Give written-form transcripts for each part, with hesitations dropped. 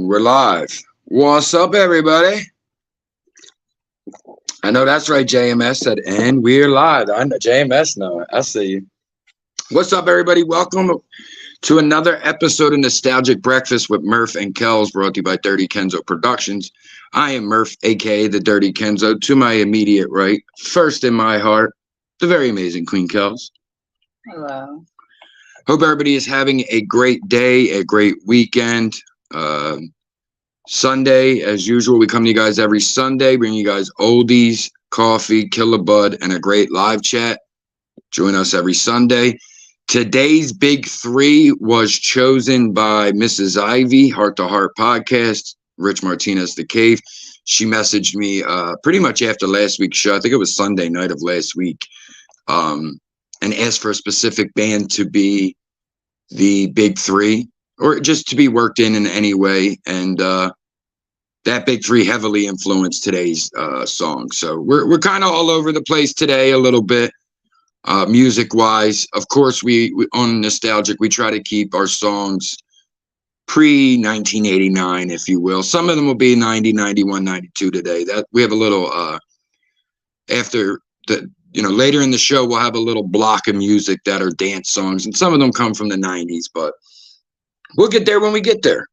We're live. What's up, everybody? I know that's right. JMS said, and we're live. I know JMS know it. I see you. What's up, everybody? Welcome to another episode of Nostalgic Breakfast with Murph and Kellz, brought to you by DirtyKenzoproductions. I am Murph, aka the Dirty Kenzo. To my immediate right, first in my heart, the very amazing Queen Kellz. Hello. Hope everybody is having a great day, a great weekend. Sunday, as usual, we come to you guys every Sunday, bring you guys oldies, coffee, kill a bud, and a great live chat. Join us every Sunday. Today's big three was chosen by Mrs. Ivy, Heart to Heart Podcast, Rich Martinez, The Cave. She messaged me pretty much after last week's show. I think it was Sunday night of last week, and asked for a specific band to be the big three, or just to be worked in any way. And that big three heavily influenced today's song. So we're kind of all over the place today a little bit, music wise. Of course, we on Nostalgic, we try to keep our songs pre 1989, if you will. Some of them will be 90, 91, 92 today. That we have a little after the, later in the show, we'll have a little block of music that are dance songs, and some of them come from the 90s, but we'll get there when we get there.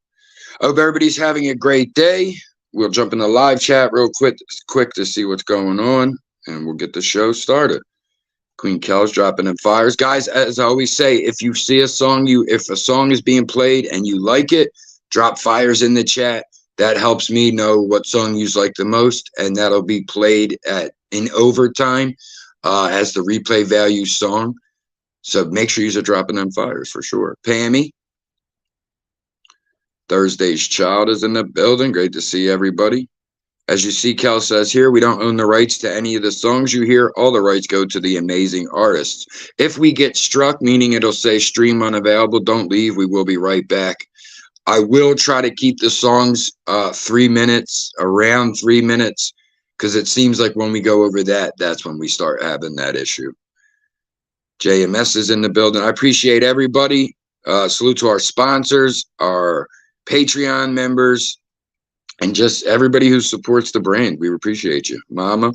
Hope everybody's having a great day. We'll jump in the live chat real quick to see what's going on, and we'll get the show started. Queen Kellz dropping in fires. Guys, as I always say, if you see a song, if a song is being played and you like it, drop fires in the chat. That helps me know what song you like the most, and that'll be played in overtime as the replay value song. So make sure you're dropping them fires for sure. Pammy, Thursday's Child is in the building. Great to see everybody. As you see, Kel says here, we don't own the rights to any of the songs you hear. All the rights go to the amazing artists. If we get struck, meaning it'll say stream unavailable, don't leave. We will be right back. I will try to keep the songs 3 minutes, around 3 minutes, because it seems like when we go over that, that's when we start having that issue. JMS is in the building. I appreciate everybody. Salute to our sponsors, our Patreon members, and just everybody who supports the brand. We appreciate you. Mama.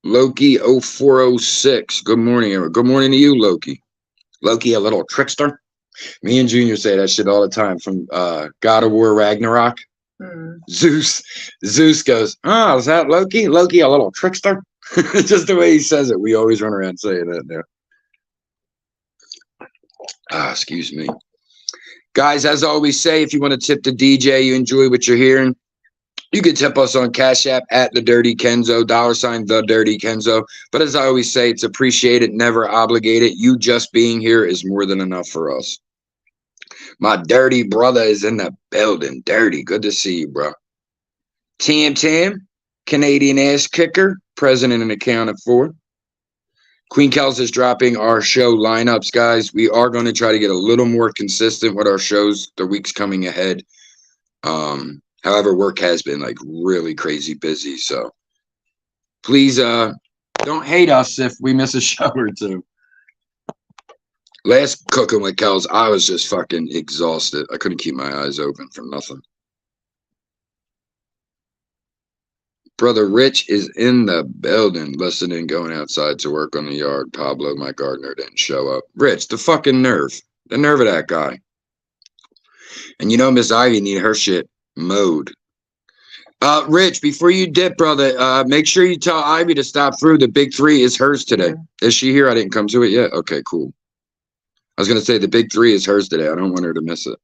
Loki0406. Good morning. Good morning to you, Loki. Loki, a little trickster. Me and Junior say that shit all the time from God of War Ragnarok. Zeus goes, oh, is that Loki? Loki, a little trickster? Just the way he says it. We always run around saying that now. Excuse me. Guys, as I always say, if you want to tip the DJ, you enjoy what you're hearing, you can tip us on cashapp at theDirtyKenzo, $ theDirtyKenzo. But as I always say, it's appreciated, never obligated. You just being here is more than enough for us. My dirty brother is in the building. Dirty, good to see you, bro. Tam, Canadian ass kicker, president and accounted for. Queen Kellz is dropping our show lineups, guys. We are going to try to get a little more consistent with our shows the weeks coming ahead. However, work has been like really crazy busy, so please don't hate us if we miss a show or two. Last Cooking with Kellz, I was just fucking exhausted. I couldn't keep my eyes open for nothing. Brother Rich is in the building, listening, going outside to work on the yard. Pablo, my gardener, didn't show up. Rich, the fucking nerve. The nerve of that guy. And Miss Ivy need her shit mowed. Rich, before you dip, brother, make sure you tell Ivy to stop through. The big three is hers today. Is she here? I didn't come to it yet. Okay, cool. I was going to say the big three is hers today. I don't want her to miss it.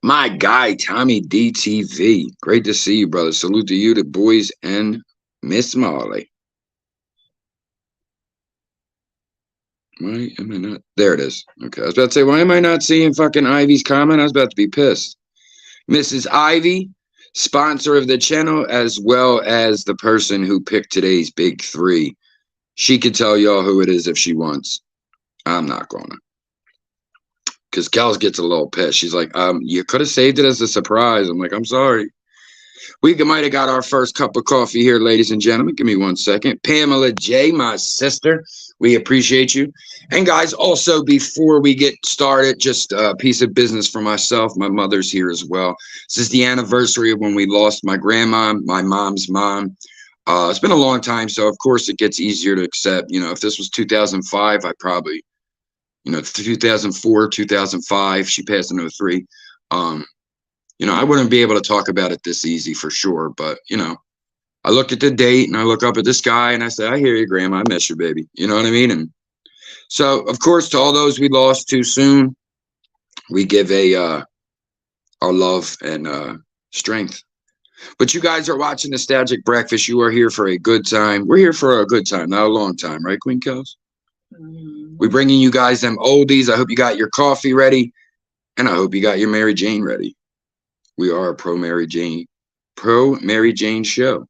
My guy, Tommy DTV. Great to see you, brother. Salute to you, the boys, and Miss Molly. Why am I not? There it is. Okay, I was about to say, why am I not seeing fucking Ivy's comment? I was about to be pissed. Mrs. Ivy, sponsor of the channel, as well as the person who picked today's big three. She could tell y'all who it is if she wants. I'm not going to. Because Kellz gets a little pissed. She's like, you could have saved it as a surprise. I'm like, I'm sorry. We might have got our first cup of coffee here, ladies and gentlemen. Give me 1 second. Pamela J, my sister, we appreciate you. And guys, also before we get started, just a piece of business for myself. My mother's here as well. This is the anniversary of when we lost my grandma, my mom's mom. It's been a long time, so of course it gets easier to accept. You know, if this was 2005, I probably, you know, 2004, 2005, she passed in 03. You know, I wouldn't be able to talk about it this easy for sure, but, you know, I look at the date and I look up at the sky and I say, I hear you, Grandma. I miss you, baby. You know what I mean? And so, of course, to all those we lost too soon, we give our love and strength. But you guys are watching Nostalgic Breakfast. You are here for a good time. We're here for a good time, not a long time, right, Queen Kellz? We're bringing you guys them oldies. I hope you got your coffee ready, and I hope you got your Mary Jane ready. We are a pro Mary Jane show.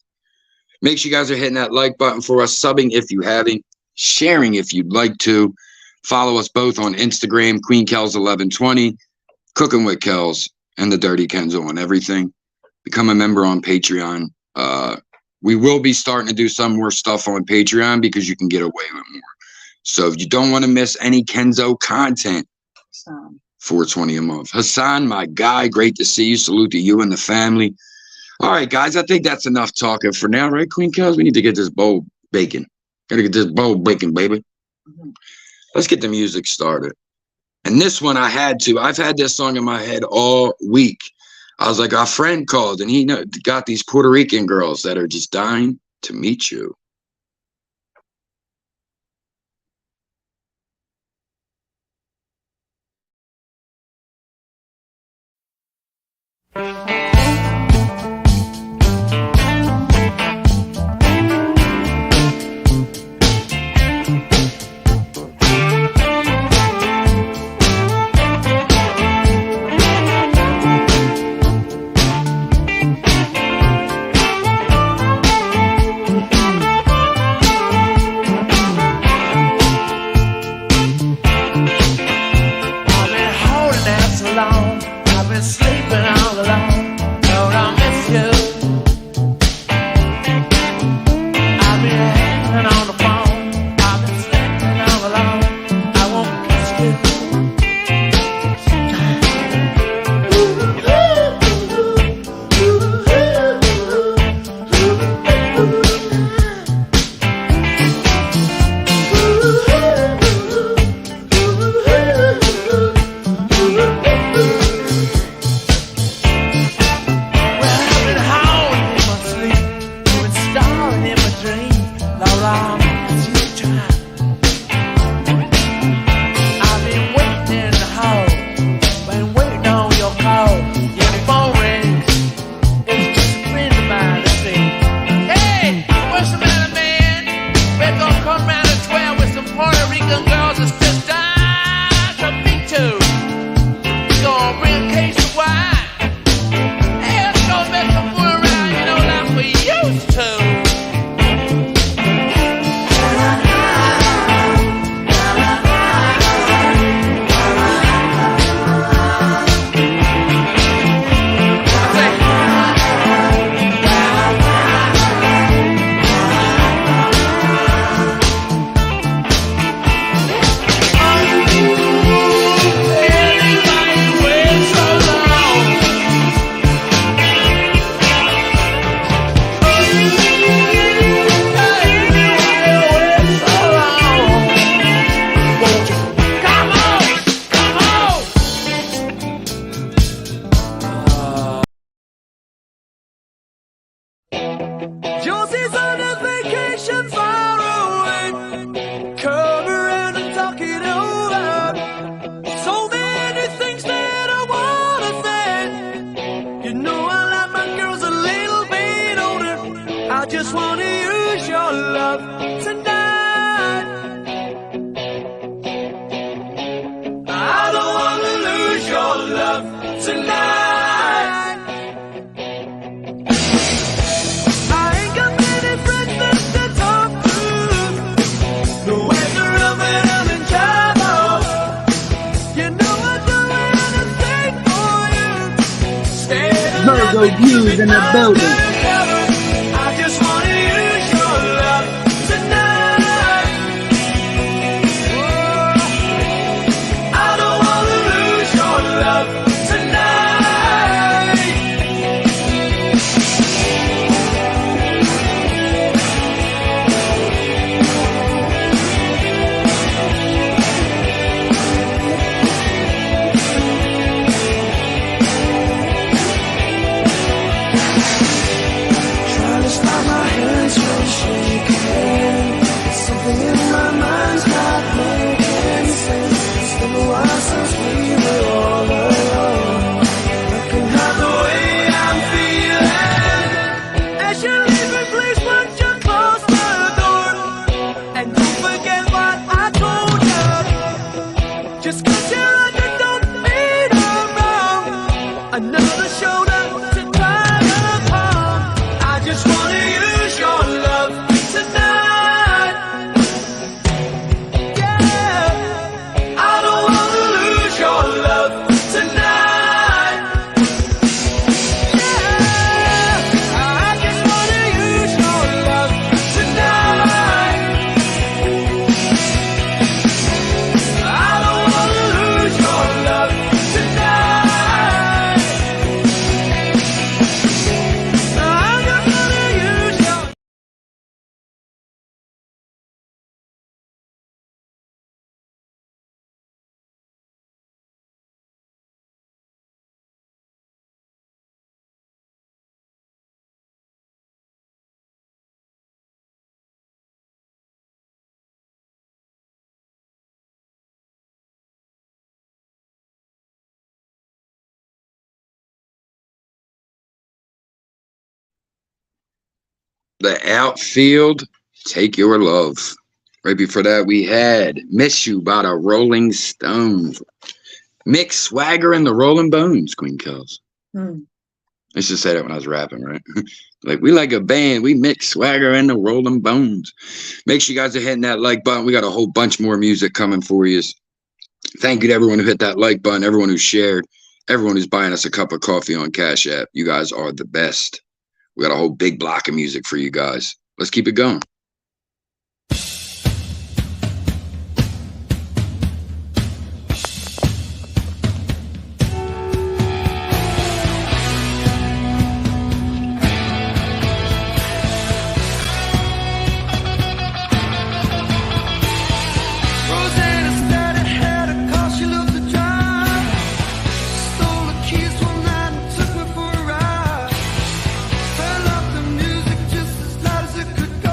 Make sure you guys are hitting that like button for us, subbing if you haven't, sharing if you'd like to. Follow us both on Instagram, Queen Kellz 1120, Cooking with Kellz, and the Dirty Kenzo on everything. Become a member on Patreon. We will be starting to do some more stuff on Patreon because you can get away with more. So if you don't want to miss any Kenzo content, $4.20 a month. Hassan, my guy, great to see you. Salute to you and the family. All right, guys, I think that's enough talking for now, right, Queen Kellz? We need to get this bowl bacon. Gotta get this bowl bacon, baby. Let's get the music started. And this one I had to. I've had this song in my head all week. I was like, our friend called, and he got these Puerto Rican girls that are just dying to meet you. reviews in the building. I just wanna use your love tonight. I don't wanna lose your love tonight. Trying to stop my hands from shaking. Something in my mind's not making sense. It's been a while since we were all alone. Looking at the way I'm feeling. As you leave me, please put your close the door. And don't forget what I told you. Just 'cause you're under, don't mean I'm wrong. Another shoulder to cry upon. I just wanna use your love tonight. Yeah, I don't wanna lose your love tonight. Yeah, I just wanna use your love tonight. I don't wanna lose your love tonight. I'm just gonna use your The outfield, Take Your Love. Right before that, we had Miss You by the Rolling Stones. Mick Swagger and the Rolling Bones, Queen Kellz. I used to say that when I was rapping, right? Like, we like a band. We Mick Swagger and the Rolling Bones. Make sure you guys are hitting that like button. We got a whole bunch more music coming for you. Thank you to everyone who hit that like button, everyone who shared, everyone who's buying us a cup of coffee on Cash App. You guys are the best. We got a whole big block of music for you guys. Let's keep it going. Rosanna said it had a car she loved to drive. Stole the keys one night and took me for a ride. Turned up the music just as loud as it could go.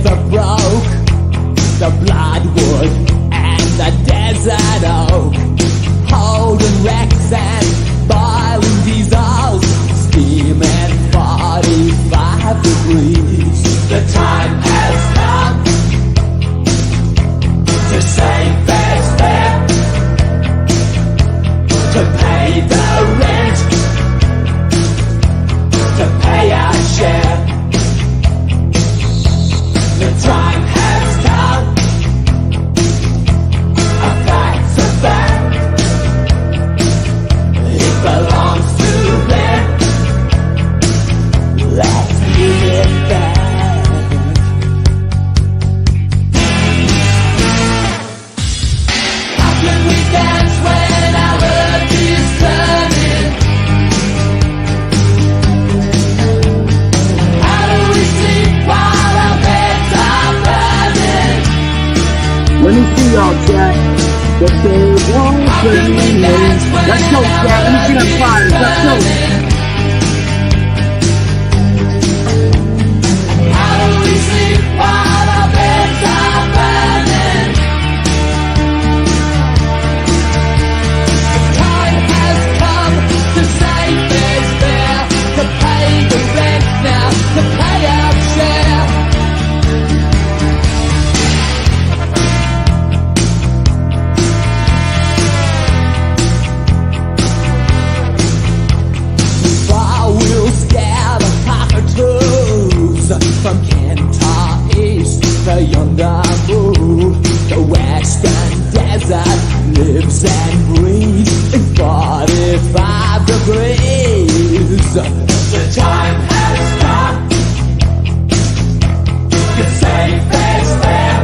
river broke, the bloodwood and the desert oak, holding wrecks and boiling diesels, steaming 45 degrees. The time has come to save fair's fair, to pay the rent, to pay our share. The time has come, a fact's a fact, it belongs to them, let's give it back. How can we dance when our earth is turning? How do we sleep while our beds are burning? Let me see y'all, chat. But they won't bring me. Let's go, chat. Let me see them fires. Let's go. How do we sleep while our beds are burning? The time has come to save fair's fair, to pay the rent now, to pay our share. Far we'll scare the cockatoos from Kenton East to yonder move. The western desert lives and breathes in 45 degrees. The time has come to save fair's fair,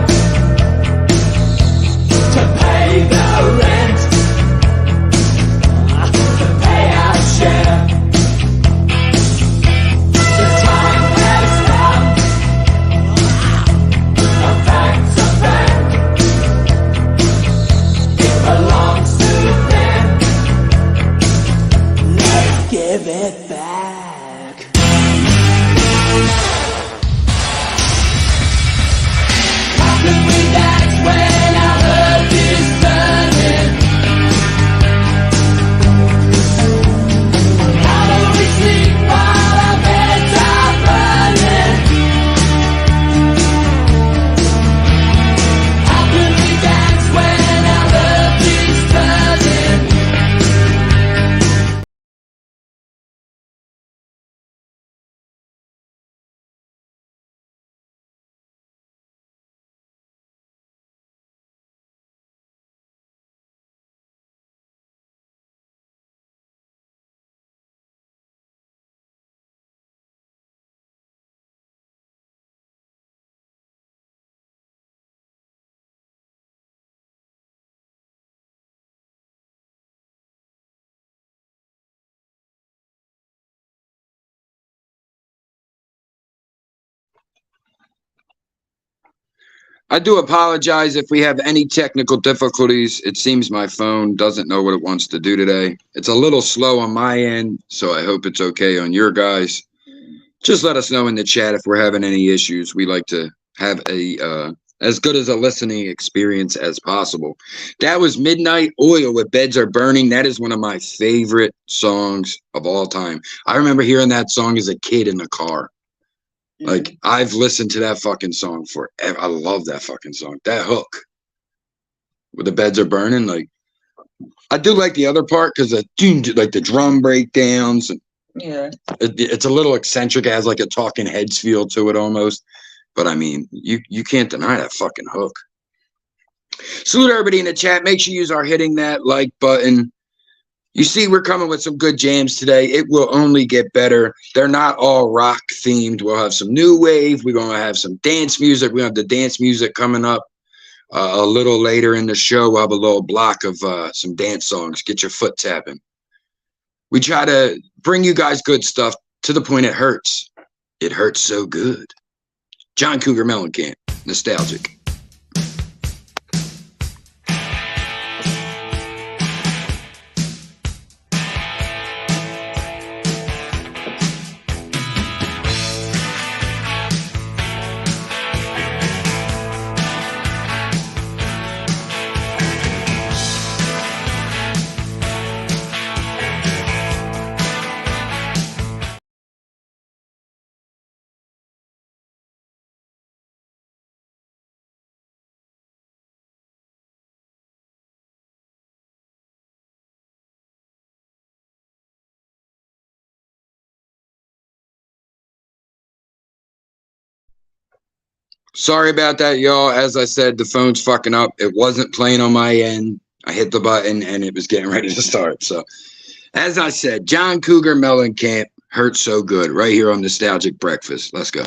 to pay the rent, to pay our share. The time has come, a fact's a fact, it belongs to them, let's give it back. How can we dance when our earth is turning? How do we sleep while our beds are burning? How can we dance when our earth is turning? I do apologize if we have any technical difficulties. It seems my phone doesn't know what it wants to do today. It's a little slow on my end, so I hope it's okay on your guys. Just let us know in the chat if we're having any issues. We like to have a as good as a listening experience as possible. That was Midnight Oil with Beds Are Burning. That is one of my favorite songs of all time. I remember hearing that song as a kid in the car. Like, I've listened to that fucking song forever. I love that fucking song. That hook with the beds are burning. Like, I do like the other part because like the drum breakdowns. And Yeah. it's a little eccentric. It has like a Talking Heads feel to it almost. But I mean, you can't deny that fucking hook. Salute everybody in the chat. Make sure you use our hitting that like button. You see, we're coming with some good jams today. It will only get better. They're not all rock themed. We'll have some new wave. We're going to have some dance music. We have the dance music coming up a little later in the show. We'll have a little block of some dance songs. Get your foot tapping. We try to bring you guys good stuff to the point it hurts. It hurts so good. John Cougar Mellencamp, nostalgic. Sorry about that, y'all. As I said, the phone's fucking up. It wasn't playing on my end. I hit the button and it was getting ready to start. So, as I said, John Cougar Mellencamp, Hurts So Good, right here on Nostalgic Breakfast. Let's go.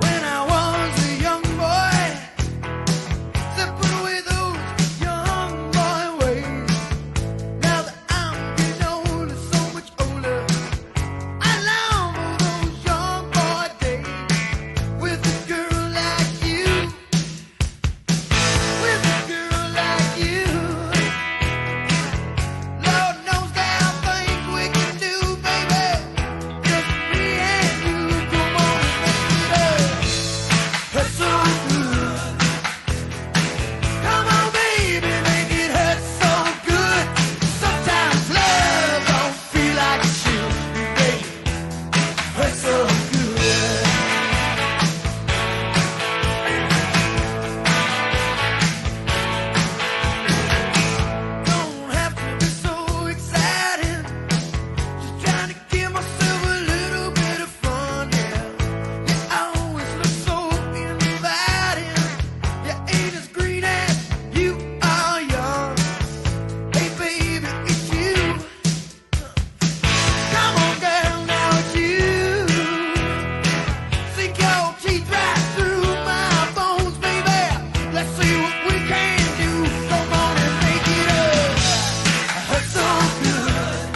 When I was a young boy, said put away those young boy ways. Now that I'm getting older, so much older, I long for those young boy days with a girl like you, with a girl like you. Lord knows there are things we can do, baby. Just me and you, come on and make it up. Hurt so good. Come on, baby, make it hurt so good. Sometimes love don't feel like it should, baby. Hurt so good. Don't have to be so exciting. Just trying to give myself a little bit of fun, yeah. You always look so inviting. You ain't as green as you are young. Hey, baby, it's you. Come on, girl, now it's you. Sink your teeth right through my bones, baby. Let's see what we can do. Come on and make it up. Hurt so good.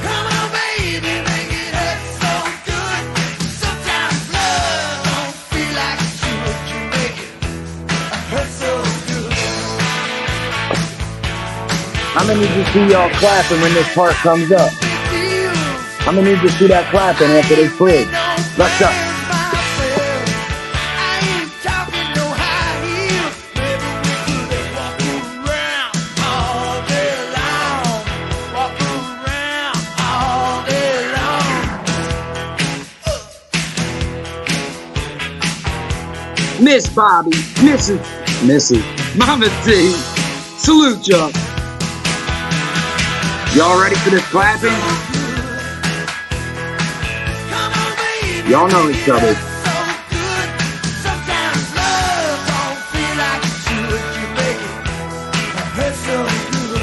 Come on, baby, make it hurt so good. Sometimes love don't feel like it should. You make it hurt so good. I'm gonna need to see y'all clapping when this part comes up. Big deal. I'm gonna need to see that clapping after this bridge. Let's go. I ain't talking no high heels. Maybe we could walk around all day long. Walk around all day long. Miss Bobby, Mrs. Mama T, salute y'all. Y'all ready for this clapping? Come on, baby. Y'all know each other. So good. Sometimes love don't feel like it should. You make it hurt so good.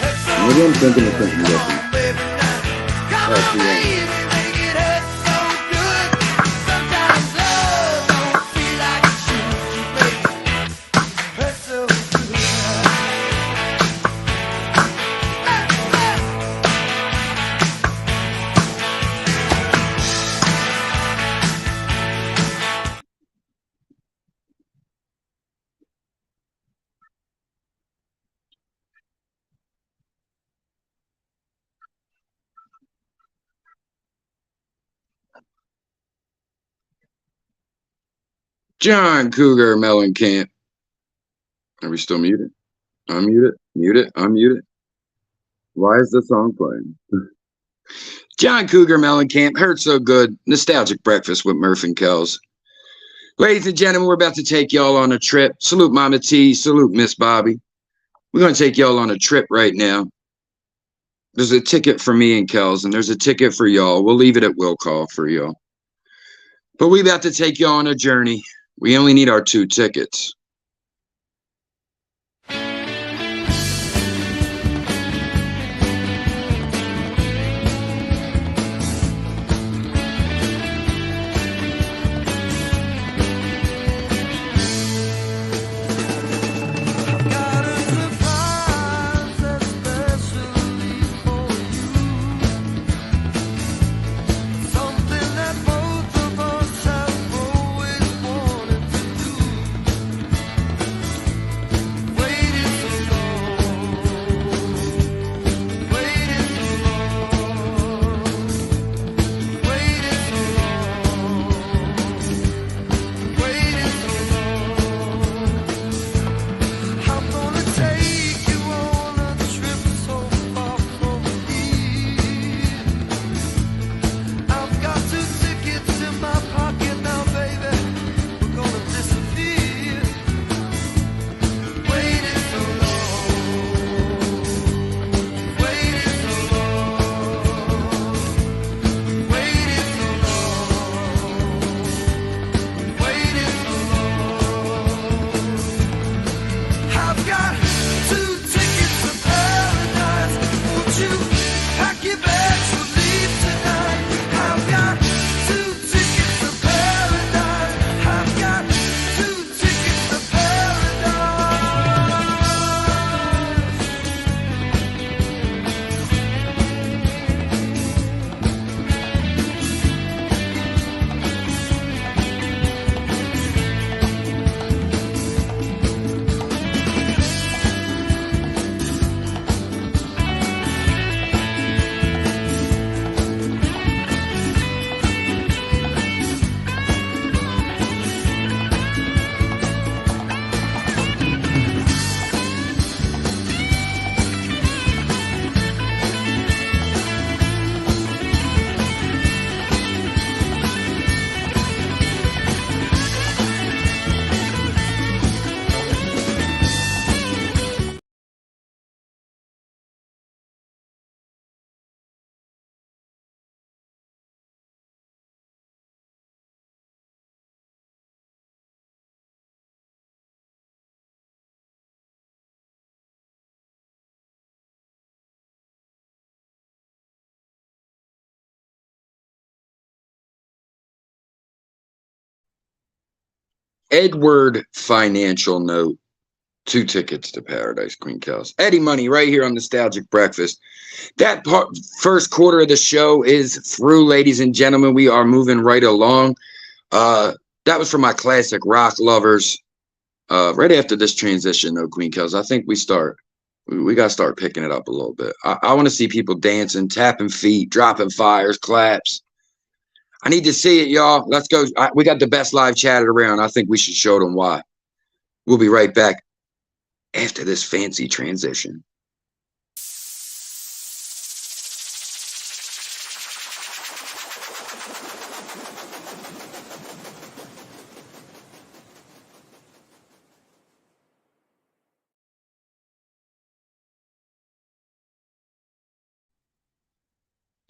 Hurt so Maybe I'm thinking of something different. Come on, baby, now. Come That's on, the baby, make it hurt so good. Sometimes love don't feel like it should. You make it hurt so good. John Cougar Mellencamp. Are we still muted? Unmute it. Mute it. Unmute it. Why is the song playing? John Cougar Mellencamp, Hurts So Good, Nostalgic Breakfast with Murph and Kellz. Ladies and gentlemen, we're about to take y'all on a trip. Salute Mama T, salute Miss Bobby. We're going to take y'all on a trip right now. There's a ticket for me and Kellz, and there's a ticket for y'all. We'll leave it at will call for y'all. But we about to take y'all on a journey. We only need our 2 tickets. Got a surprise especially for you. Something that both of us have always wanted to do. Edward Financial Note, 2 tickets to paradise, Queen Kellz. Eddie Money right here on Nostalgic Breakfast. That first quarter of the show is through, ladies and gentlemen. We are moving right along. That was for my classic rock lovers. Right after this transition, though, Queen Kellz, I think we got to start picking it up a little bit. I want to see people dancing, tapping feet, dropping fires, claps. I need to see it, y'all. Let's go. We got the best live chatted around. I think we should show them why. We'll be right back after this fancy transition.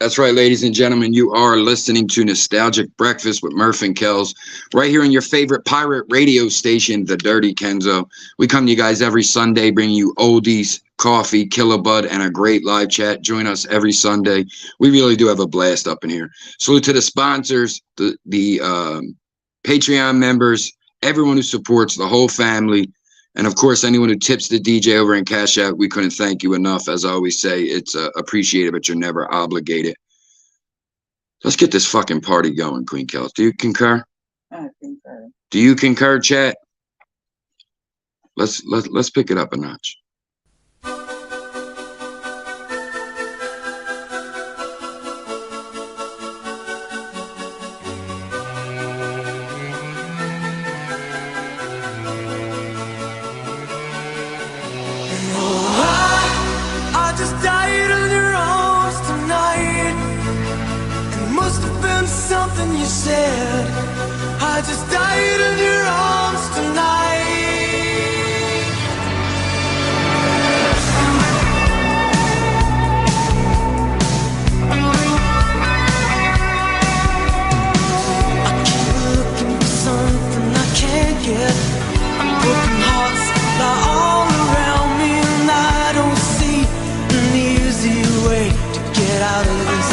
That's right, ladies and gentlemen. You are listening to Nostalgic Breakfast with Murph and Kellz, right here on your favorite pirate radio station, the Dirty Kenzo. We come to you guys every Sunday, bringing you oldies, coffee, killa bud, and a great live chat. Join us every Sunday. We really do have a blast up in here. Salute to the sponsors, the Patreon members, everyone who supports the whole family. And of course, anyone who tips the DJ over in Cash App, we couldn't thank you enough. As I always say, it's appreciated, but you're never obligated. Let's get this fucking party going, Queen Kellz. Do you concur? I concur. Do you concur, chat? Let's pick it up a notch. You said I just died in your arms tonight. I keep looking for something I can't get. Broken hearts lie all around me, and I don't see an easy way to get out of this.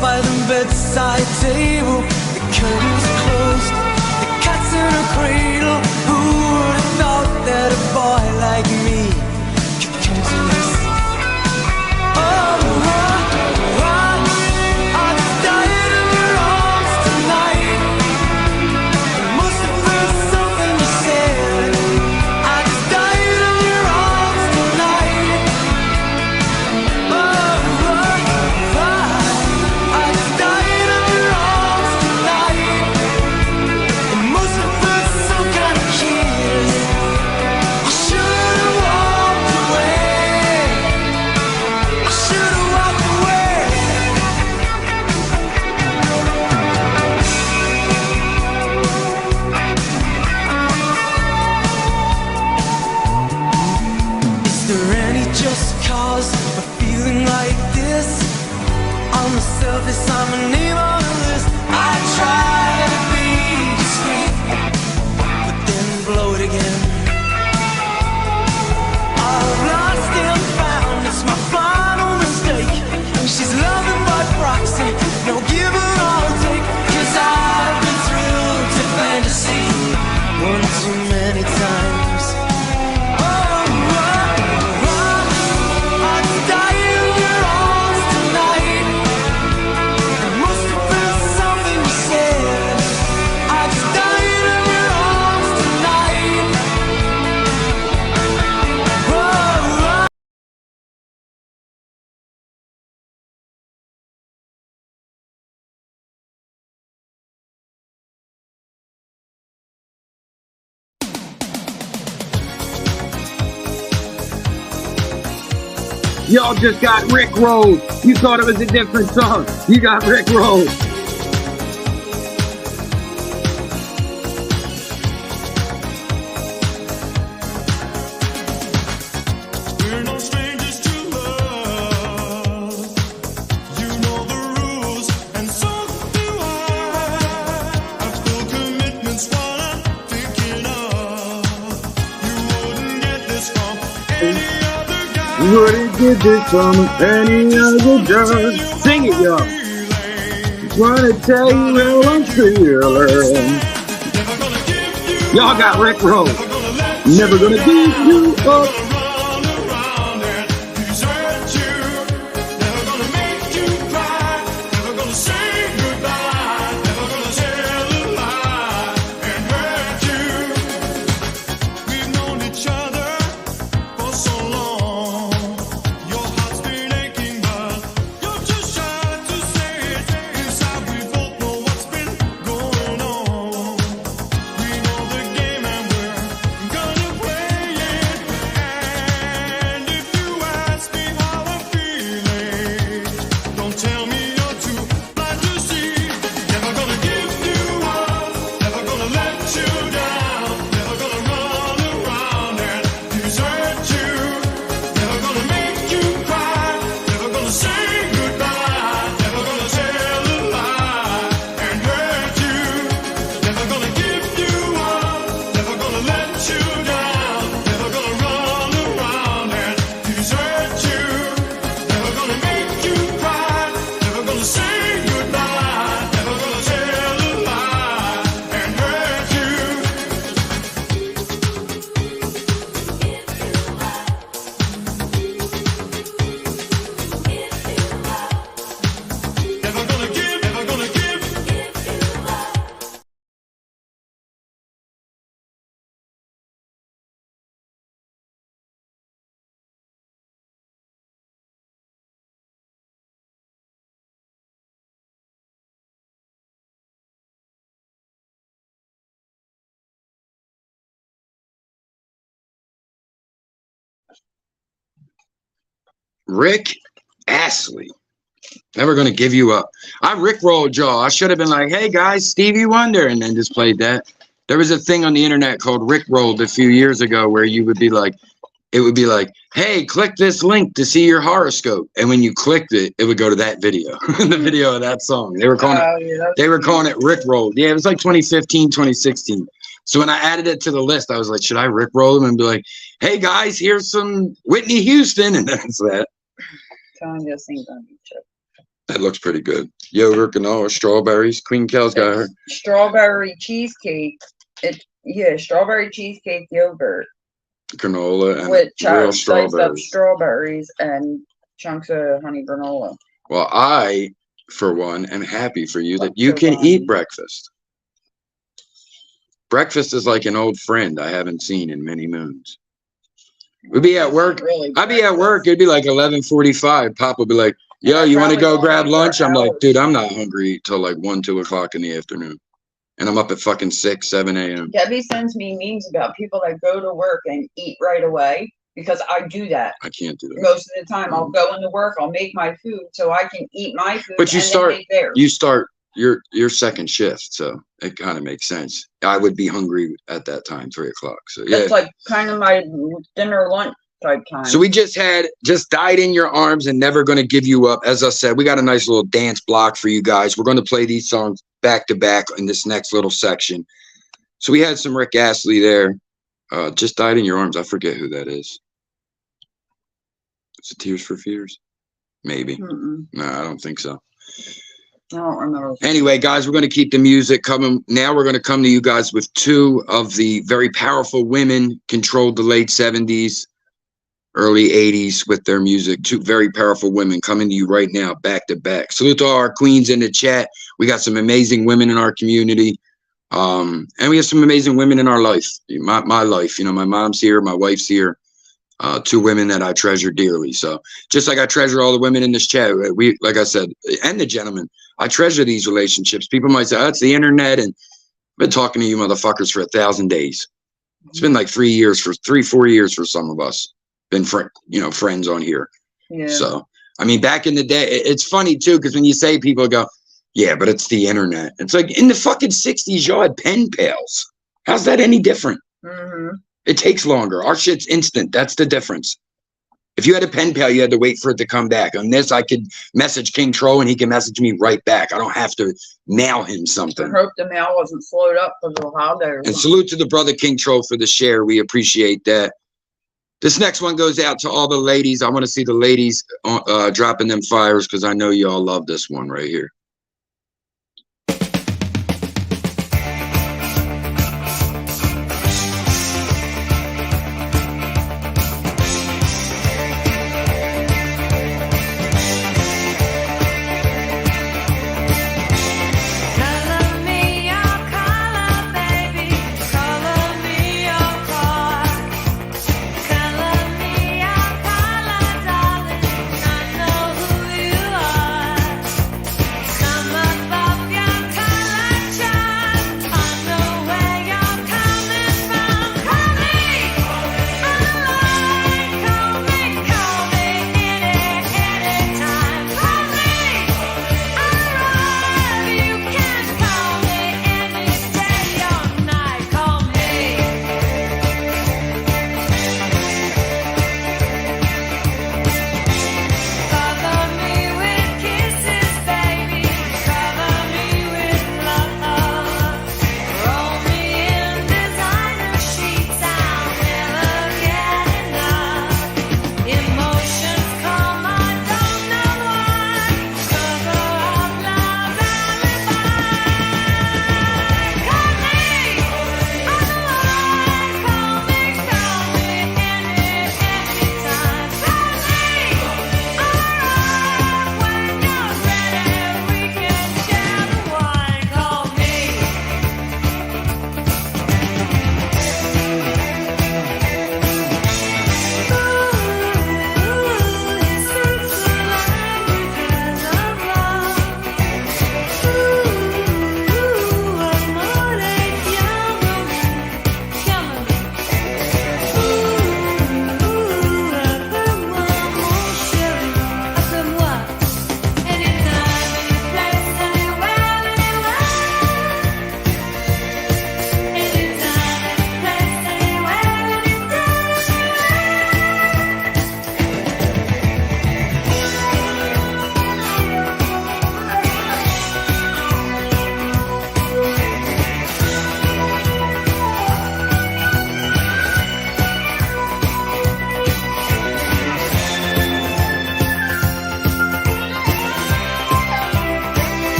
By the bedside table, the curtains closed, the cat's in a cradle. Who would have thought that a boy like me could come to this? Oh, I just died in your arms tonight. It must have been something you said. I just died in your arms tonight. I'm an evilist. I try to be discreet, but then blow it again. I've lost and found, it's my final mistake. She's loving by proxy, no give or take. 'Cause I've been thrilled to fantasy one too many times. Y'all just got rickrolled. You thought it was a different song. You got rickrolled. We're no strangers to love. You know the rules, and so do I feel commitment's what I'm thinking of. You wouldn't get this from any other guy. Wouldn't get this from any other girl. Sing it, y'all. wanna tell you how I'm feeling. Y'all got Rick Roll. Never gonna give you up. Rick Astley. Never gonna give you up. I rickrolled y'all. I should have been like, hey guys, Stevie Wonder, and then just played that. There was a thing on the internet called Rickrolled a few years ago where you would be like, it would be like, hey, click this link to see your horoscope. And when you clicked it, it would go to that video, the video of that song. They were calling it Rickrolled. Yeah, it was like 2015, 2016. So when I added it to the list, I was like, should I Rickroll them and be like, hey guys, here's some Whitney Houston, and that's that. That looks pretty good. Yogurt, granola, strawberries. Queen Kellz got her. Strawberry cheesecake. Strawberry cheesecake yogurt. Granola and with real sliced up strawberries. strawberries and chunks of honey granola. Well, I, for one, am happy for you that you can eat breakfast. Breakfast is like an old friend I haven't seen in many moons. We'd be at work. I'd be at work. It'd be like 11:45. Pop would be like, yo, you want to go grab lunch? I'm like, dude, I'm not hungry till like 1, 2 o'clock in the afternoon. And I'm up at fucking 6, 7 a.m. Debbie sends me memes about people that go to work and eat right away because I do that. I can't do that. Most of the time, I'll go into work, I'll make my food so I can eat my food. But you and start, then make theirs. you start your second shift, so it kind of makes sense. I would be hungry at that time, 3 o'clock. So yeah, it's like kind of my dinner lunch type time. So we just died in your arms and never gonna give you up. As I said, we got a nice little dance block for you guys. We're gonna play these songs back to back in this next little section. So we had some Rick Astley there. Just died in your arms. I forget who that is. Is it Tears for Fears? Maybe. No, I don't think so. I don't remember. Anyway, guys, we're going to keep the music coming. Now we're going to come to you guys with two of the very powerful women controlled the late 70s, early 80s with their music. Two very powerful women coming to you right now, back to back. Salute to all our queens in the chat. We got some amazing women in our community. And we have some amazing women in our life. My life, you know, my mom's here, my wife's here. Two women that I treasure dearly. So just like I treasure all the women in this chat, we, like I said, and the gentlemen, I treasure these relationships. People might say, oh, it's the internet. And I've been talking to you motherfuckers for 1,000 days. It's been like 4 years for some of us. Been friends on here. Yeah. So, I mean, back in the day, it's funny too, because when you say, people go, yeah, but it's the internet. It's like in the fucking 60s, y'all had pen pals. How's that any different? It takes longer. Our shit's instant. That's the difference. If you had a pen pal, you had to wait for it to come back. On this, I could message King Troll and he can message me right back. I don't have to mail him something. I hope the mail wasn't slowed up for the holiday. And salute to the brother King Troll for the share. We appreciate that. This next one goes out to all the ladies. I want to see the ladies dropping them fires because I know y'all love this one right here.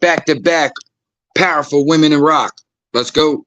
back to back, powerful women in rock. Let's go.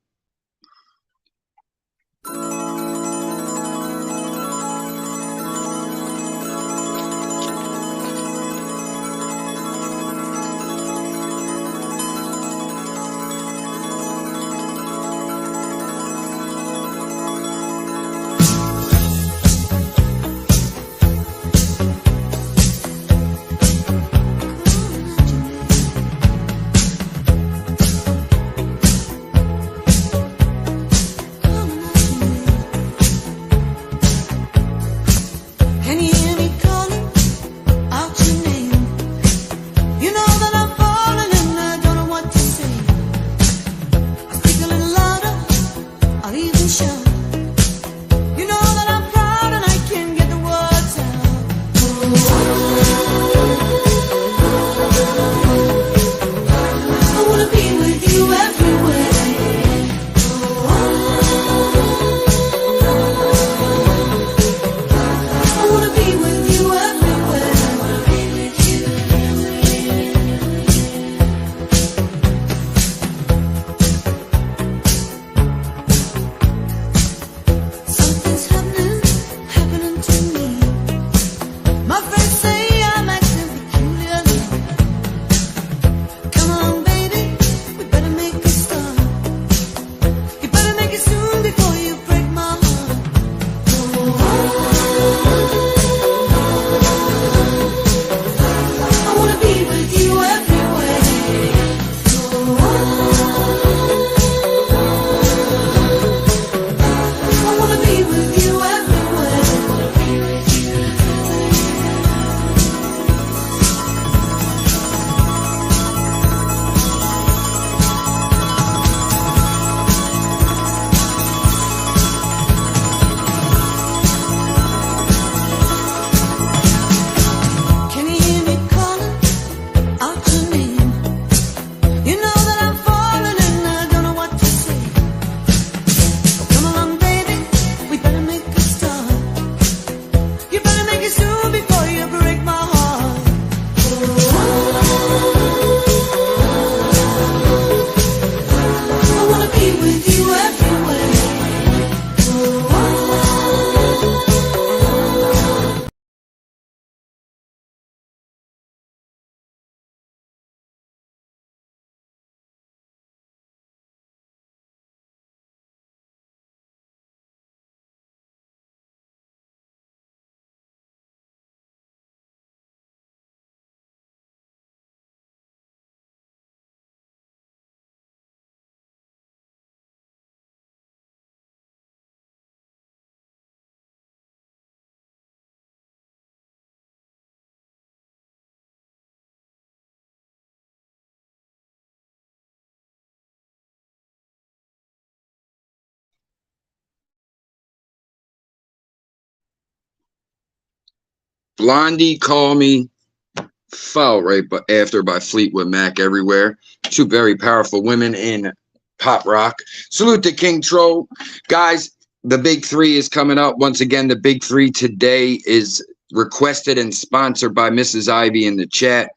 Blondie, Call Me, followed right after by Fleetwood Mac, Everywhere. Two very powerful women in pop rock. Salute to King Troll. Guys, the big three is coming up. Once again, the big three today is requested and sponsored by Mrs. Ivy in the chat.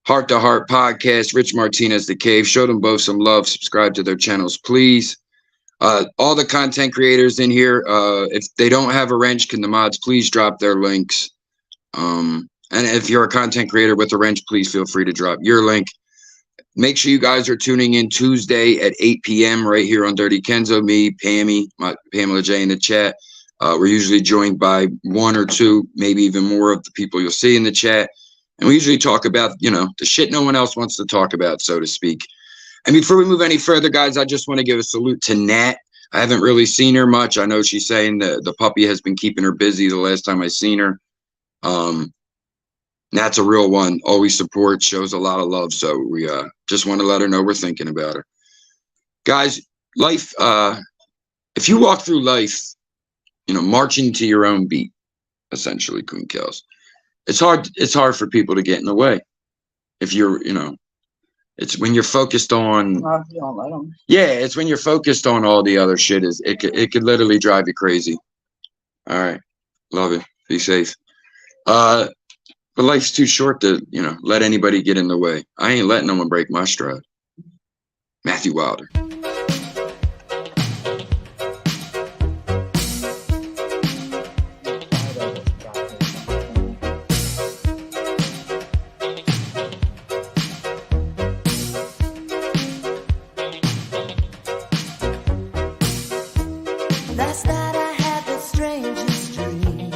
Heart to Heart Podcast, Rich Martinez, The Cave. Show them both some love. Subscribe to their channels, please. All the content creators in here, if they don't have a wrench, can the mods please drop their links? And if you're a content creator with a wrench, please feel free to drop your link. Make sure you guys are tuning in Tuesday at 8 p.m. right here on Dirty Kenzo. Me, Pamela J in the chat. We're usually joined by one or two, maybe even more of the people you'll see in the chat. And we usually talk about, you know, the shit no one else wants to talk about, so to speak. And before we move any further, guys, I just want to give a salute to Nat. I haven't really seen her much. I know she's saying that the puppy has been keeping her busy the last time I seen her. Nat's a real one. Always supports, shows a lot of love. So we just want to let her know we're thinking about her. Guys, life, if you walk through life, you know, marching to your own beat, essentially, Kellz, it's hard for people to get in the way. If you're, you know, it's when you're focused on, yeah, it's when you're focused on all the other shit. It could literally drive you crazy. All right. Love it. Be safe. But life's too short to, let anybody get in the way. I ain't letting no one break my stride. Matthew Wilder. Last night I had the strangest dream.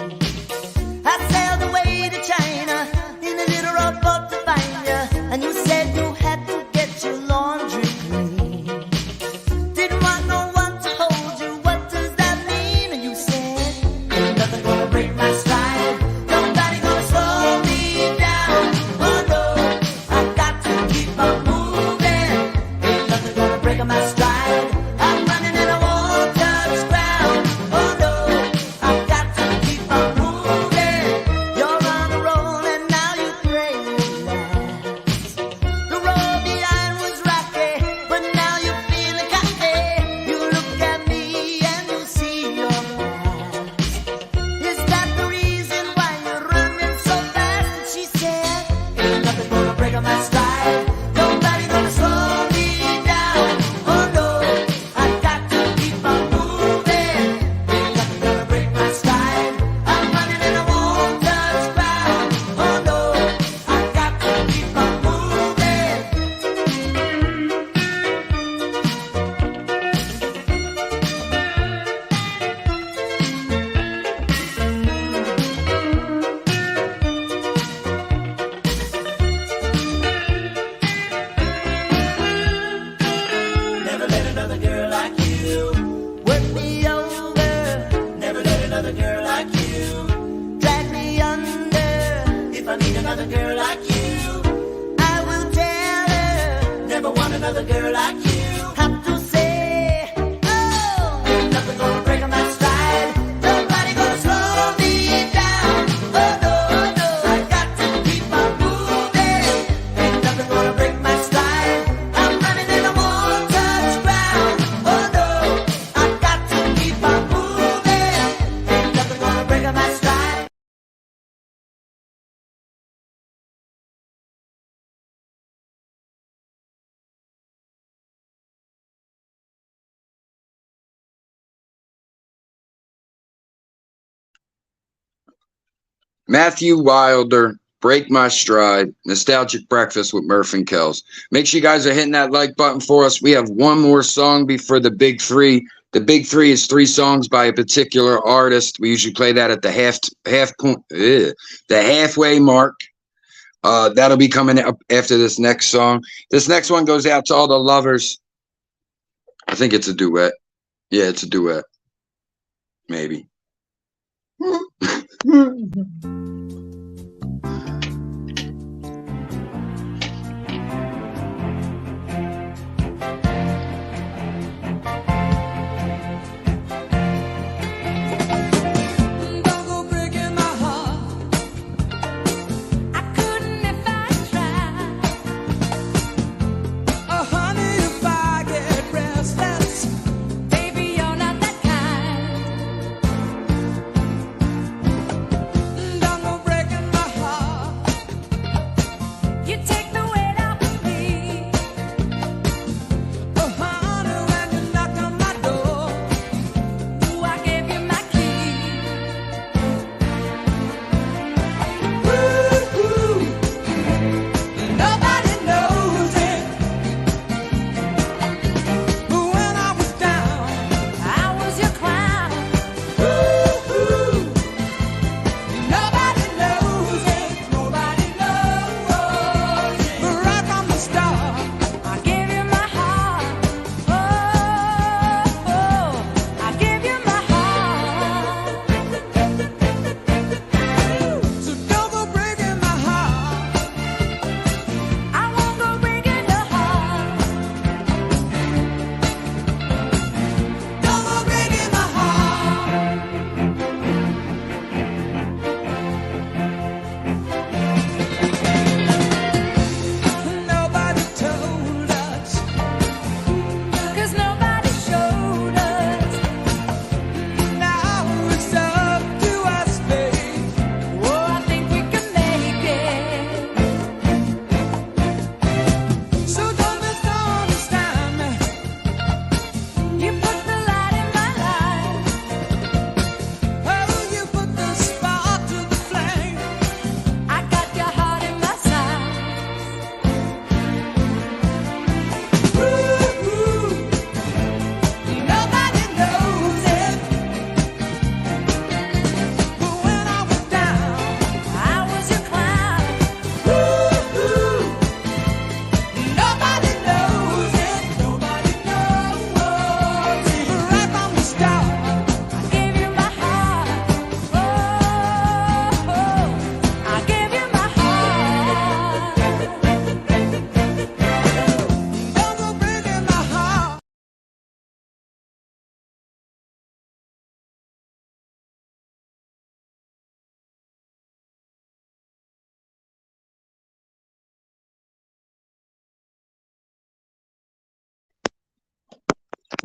I sailed away to China in a little rowboat to find you, and you said you had to get your laundry clean. Didn't want no one to hold you. What does that mean? And you said, ain't nothing gonna break my stride. Nobody gonna slow me down. Oh no, I got to keep on moving. Ain't nothing gonna break my stride. I'm running and I won't touch ground. Oh no, I've got to keep on moving. You're on a roll and now you pray it lasts. The road behind was rocky, but now you're feeling cocky. You look at me and you see your past. Is that the reason why you're running so fast? And she said, ain't nothing gonna break on my stride. Nobody gonna slow me down. Oh no, I've got to keep on moving. Ain't nothing gonna break my stride. I'm running and I won't touch ground. Oh no, I've got to keep on moving. Never let another girl like you work me over. Never let another girl like you drag me under. If I meet another girl like you, I will tell her. Never want another girl like you. Have to say, oh, ain't nothing gonna break my stride. Nobody gonna slow me down. Oh no, I got to keep on moving. Ain't nothing gonna break my stride. I'm running and I won't touch ground. Oh no, I've got to keep on moving. Ain't nothing gonna break my stride. Matthew Wilder, Break My Stride, Nostalgic Breakfast with Murph and Kellz. Make sure you guys are hitting that like button for us. We have one more song before the big three. The big three is 3 songs by a particular artist. We usually play that at the halfway mark. That'll be coming up after this next song. This next one goes out to all the lovers. I think it's a duet. Yeah, it's a duet. Maybe. Don't go breaking my heart. I couldn't if I tried. Oh, honey, if I get restless, baby, you're not that kind. Don't go break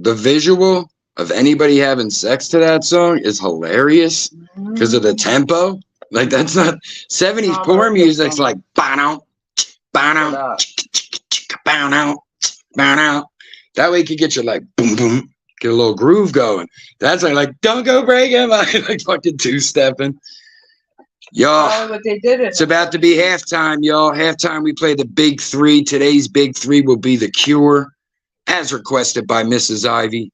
the visual of anybody having sex to that song is hilarious because of the tempo. Like that's not 70s porn music's like bow out, bow out. That way you can get your like boom boom, get a little groove going. That's like don't go break him, like fucking two-stepping. Y'all, What they did it's about to be halftime, y'all. Halftime, we play the big three. Today's big three will be The Cure, as requested by Mrs. Ivy.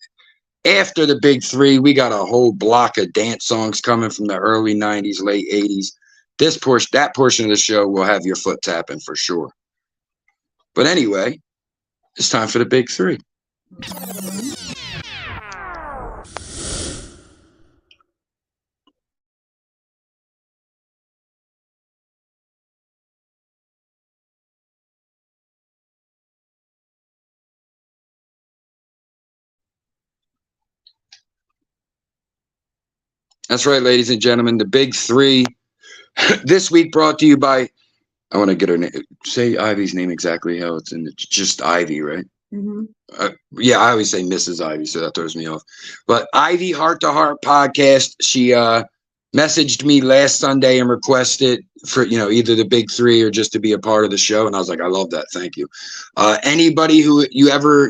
After the big three, we got a whole block of dance songs coming from the early 90s, late 80s. That portion of the show will have your foot tapping for sure. But anyway, it's time for the big three. That's right, ladies and gentlemen, the big three. This week brought to you by, I want to get her name. Say Ivy's name exactly how it's in the, just Ivy, right? Yeah, I always say Mrs. Ivy, so that throws me off. But Ivy Heart to Heart podcast, she messaged me last Sunday and requested for, either the big three or just to be a part of the show. And I was like, I love that. Thank you. Anybody who you ever,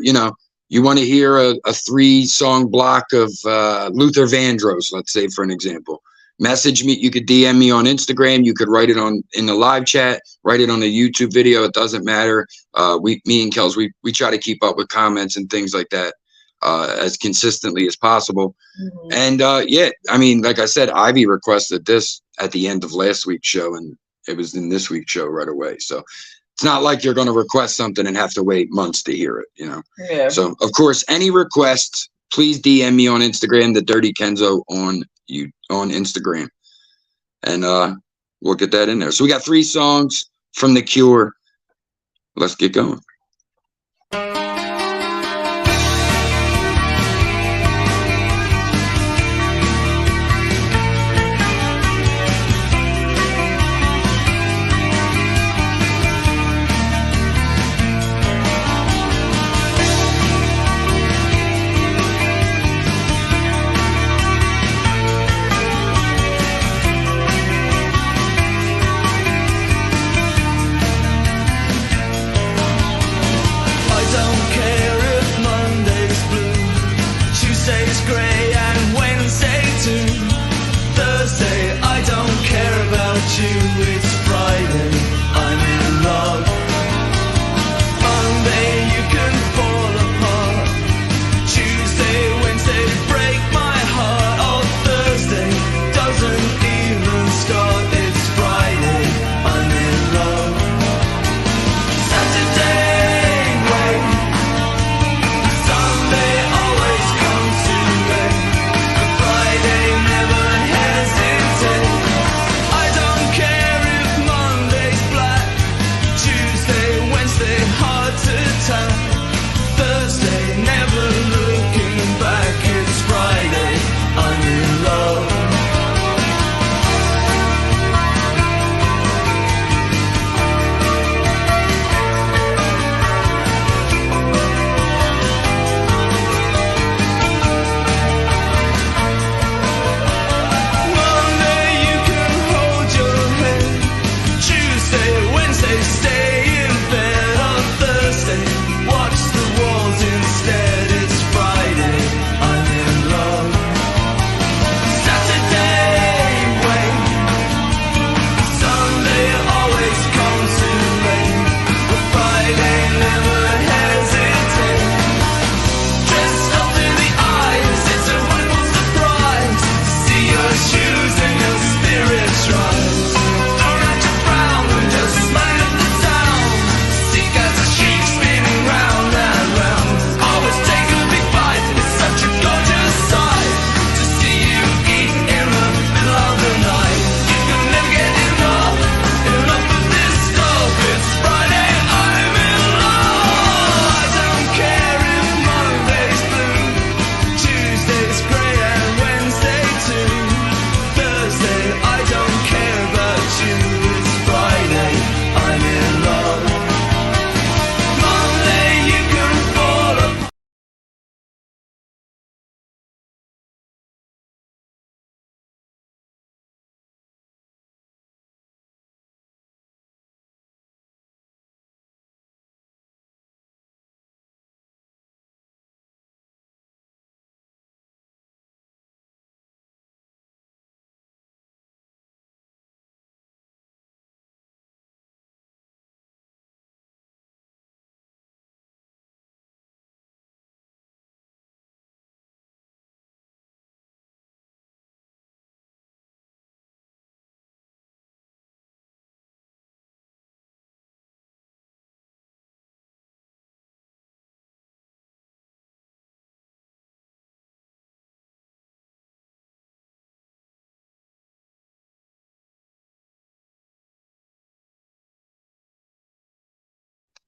you want to hear a 3-song block of Luther Vandross, let's say, for an example. Message me. You could DM me on Instagram. You could write it in the live chat, write it on a YouTube video. It doesn't matter. Me and Kellz, we try to keep up with comments and things like that as consistently as possible. And yeah, I mean, like I said, Ivy requested this at the end of last week's show, and it was in this week's show right away. So it's not like you're going to request something and have to wait months to hear it, Yeah. So, of course, any requests, please DM me on Instagram, theDirtyKenzo on Instagram. And we'll get that in there. So we got 3 songs from The Cure. Let's get going.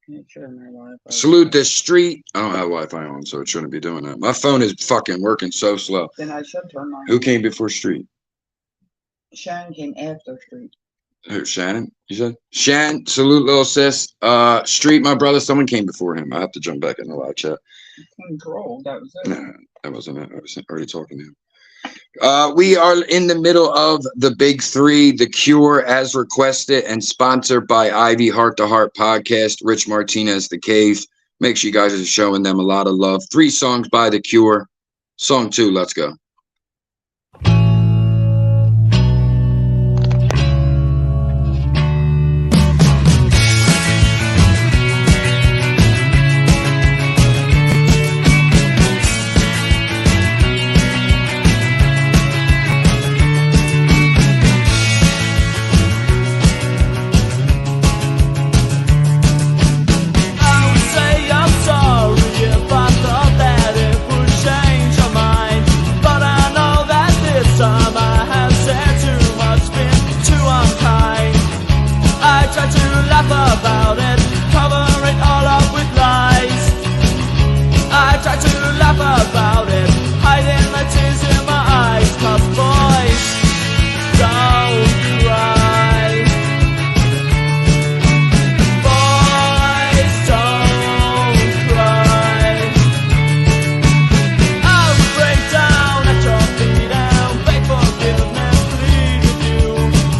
It shouldn't have Wi-Fi. Salute the street. I don't have Wi-Fi on, so it shouldn't be doing that. My phone is fucking working so slow. Then I should turn mine. Who came before street? Shannon came after street. Who, Shannon? You said? Shan, salute little sis. Street, my brother, someone came before him. I have to jump back in the live chat. Control. That was it. Nah, that wasn't it. I was already talking to him. We are in the middle of the big three, The Cure, as requested and sponsored by Ivy Heart to Heart podcast, Rich Martinez, The Cave. Make sure you guys are showing them a lot of love. 3 songs by The Cure. Song 2, let's go. About it, cover it all up with lies. I try to laugh about it, hiding my tears in my eyes. 'Cause boys, don't cry. Boys, don't cry. I will break down at your feet and beg forgiveness, plead with you.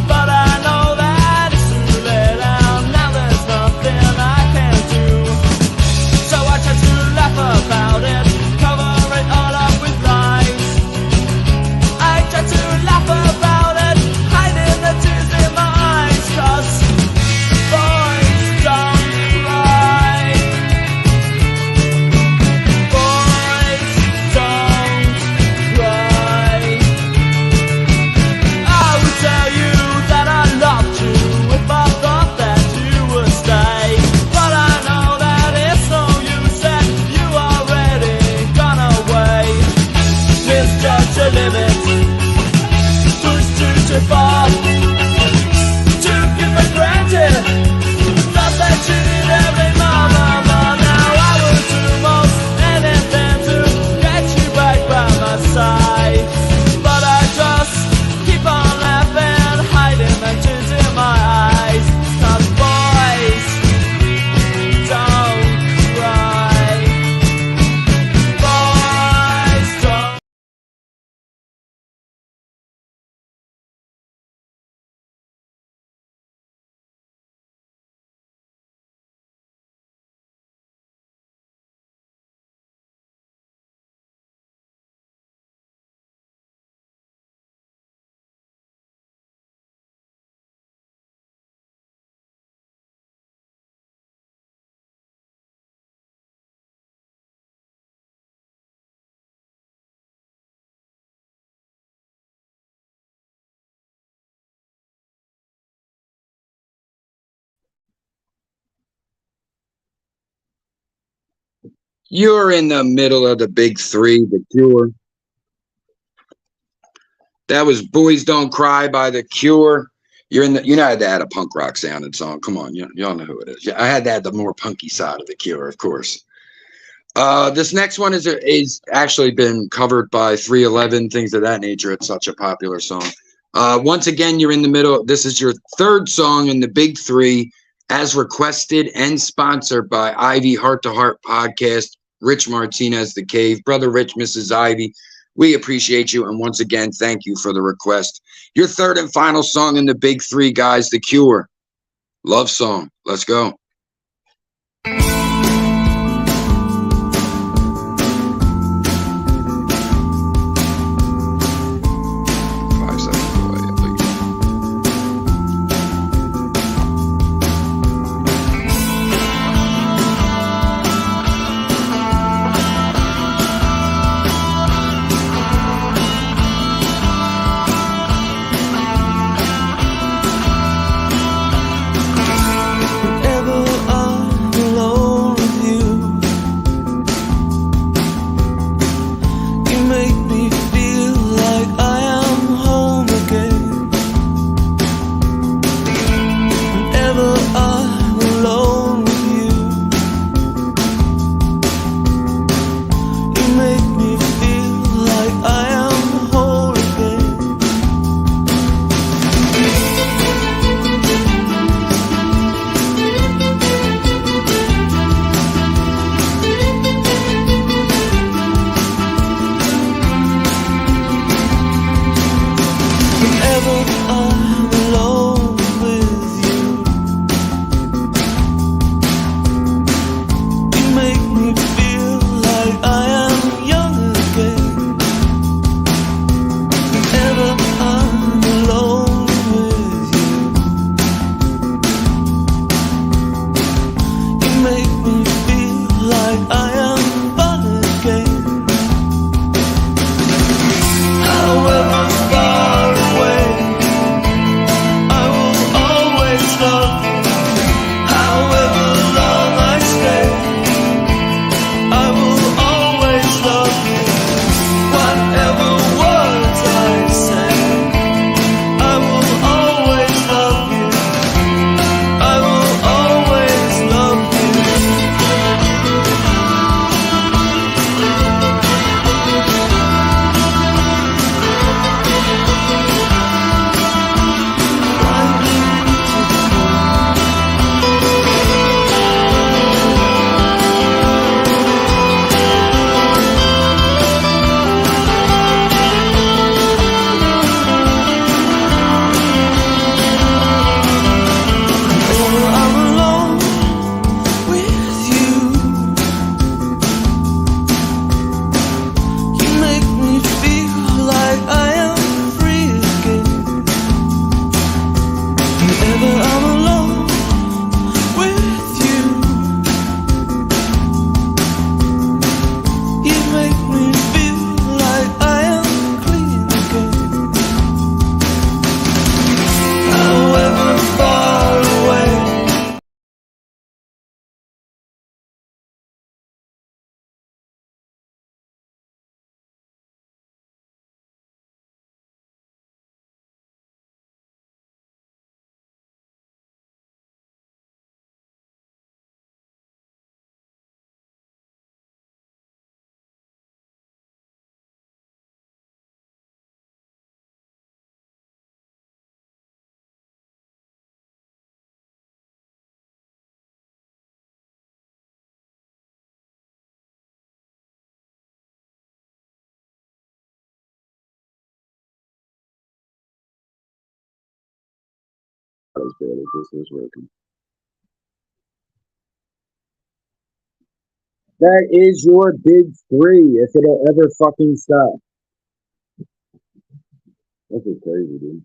But I know that it's too late and now there's nothing I can do. So I try to laugh about it, cover it all up with lies. I try to laugh about it, hiding the tears in my eyes. 'Cause boys don't cry. Boys don't cry. I would tell you that I loved you if I thought that you would stay. But I know that it's no use that you already gone away. Misjudge the limit, push too far, took it for granted. Thought that you did every moment. Now I would do most anything to get you back by my side. But I just keep on laughing, hiding my tears in my eyes. 'Cause boys don't cry. Boys don't. You're in the middle of the big three, The Cure. That was Boys Don't Cry by The Cure. You're in the, you know, I had to add a punk rock sounding song. Come on, y'all know who it is. Yeah, I had to add the more punky side of The Cure, of course. This next one is actually been covered by 311, things of that nature. It's such a popular song. Once again, you're in the middle. This is your 3rd song in the big three, as requested and sponsored by Ivy Heart to Heart podcast, Rich Martinez, The Cave. Brother Rich, Mrs. Ivy, we appreciate you. And once again, thank you for the request. Your 3rd and final song in the big three, guys, The Cure. Love song. Let's go. 5 seconds away, at least. Whenever That's bad if this is working. That is your big three, if it'll ever fucking stop. This is crazy, dude.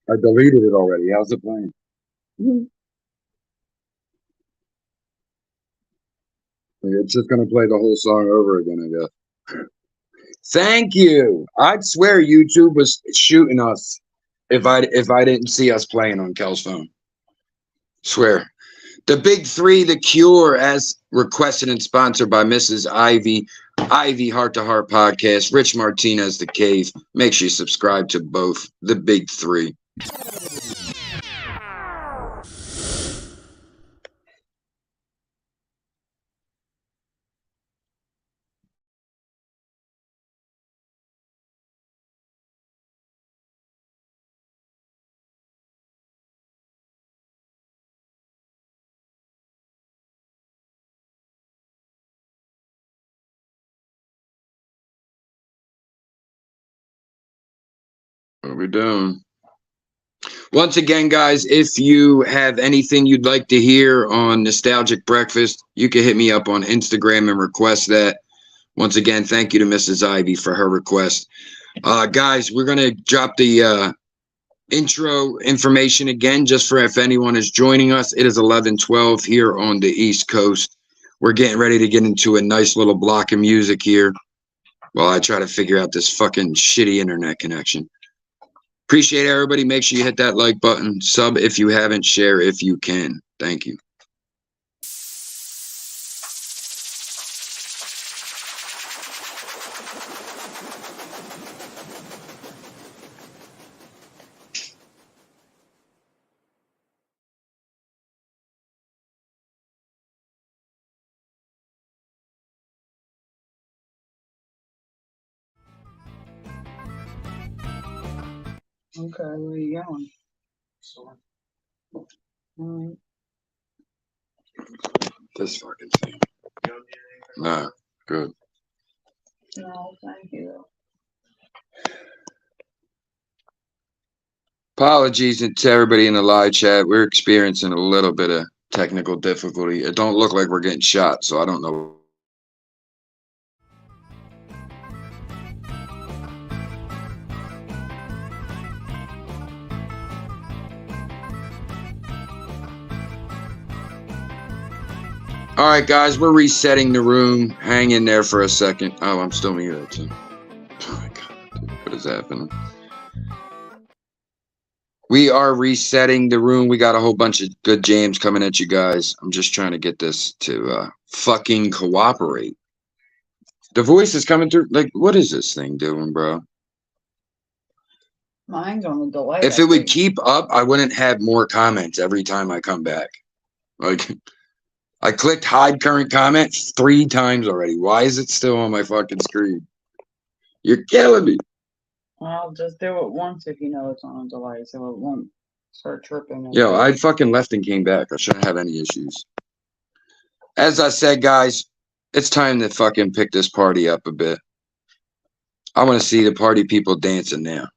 I deleted it already. How's it playing? It's just gonna play the whole song over again, I guess. Thank you. I'd swear YouTube was shooting us if I didn't see us playing on Kell's phone. Swear. The big three, The Cure, as requested and sponsored by Mrs. Ivy Heart to Heart Podcast, Rich Martinez, The Cave. Make sure you subscribe to both. The big three. What are we doing? Once again, guys, if you have anything you'd like to hear on Nostalgic Breakfast, you can hit me up on Instagram and request that. Once again, thank you to Mrs. Ivy for her request. Guys, we're going to drop the intro information again, just for if anyone is joining us. It is 11:12 here on the East Coast. We're getting ready to get into a nice little block of music here while I try to figure out this fucking shitty internet connection. Appreciate everybody. Make sure you hit that like button. Sub if you haven't. Share if you can. Thank you. Okay, where are you going? Alright. This fucking thing. Nah, good. No, thank you. Apologies to everybody in the live chat. We're experiencing a little bit of technical difficulty. It don't look like we're getting shot, so I don't know. All right, guys, we're resetting the room. Hang in there for a second. Oh, I'm still muted too. Oh my God, dude, what is happening? We are resetting the room. We got a whole bunch of good jams coming at you guys. I'm just trying to get this to fucking cooperate. The voice is coming through. Like, what is this thing doing, bro? Mine's on the delay. If it would keep up, I wouldn't have more comments every time I come back. Like, I clicked hide current comments 3 times already. Why is it still on my fucking screen? You're killing me. Well, just do it once if you know it's on a delay, so it won't start tripping. Yo, I fucking left and came back. I shouldn't have any issues. As I said, guys, it's time to fucking pick this party up a bit. I want to see the party people dancing now.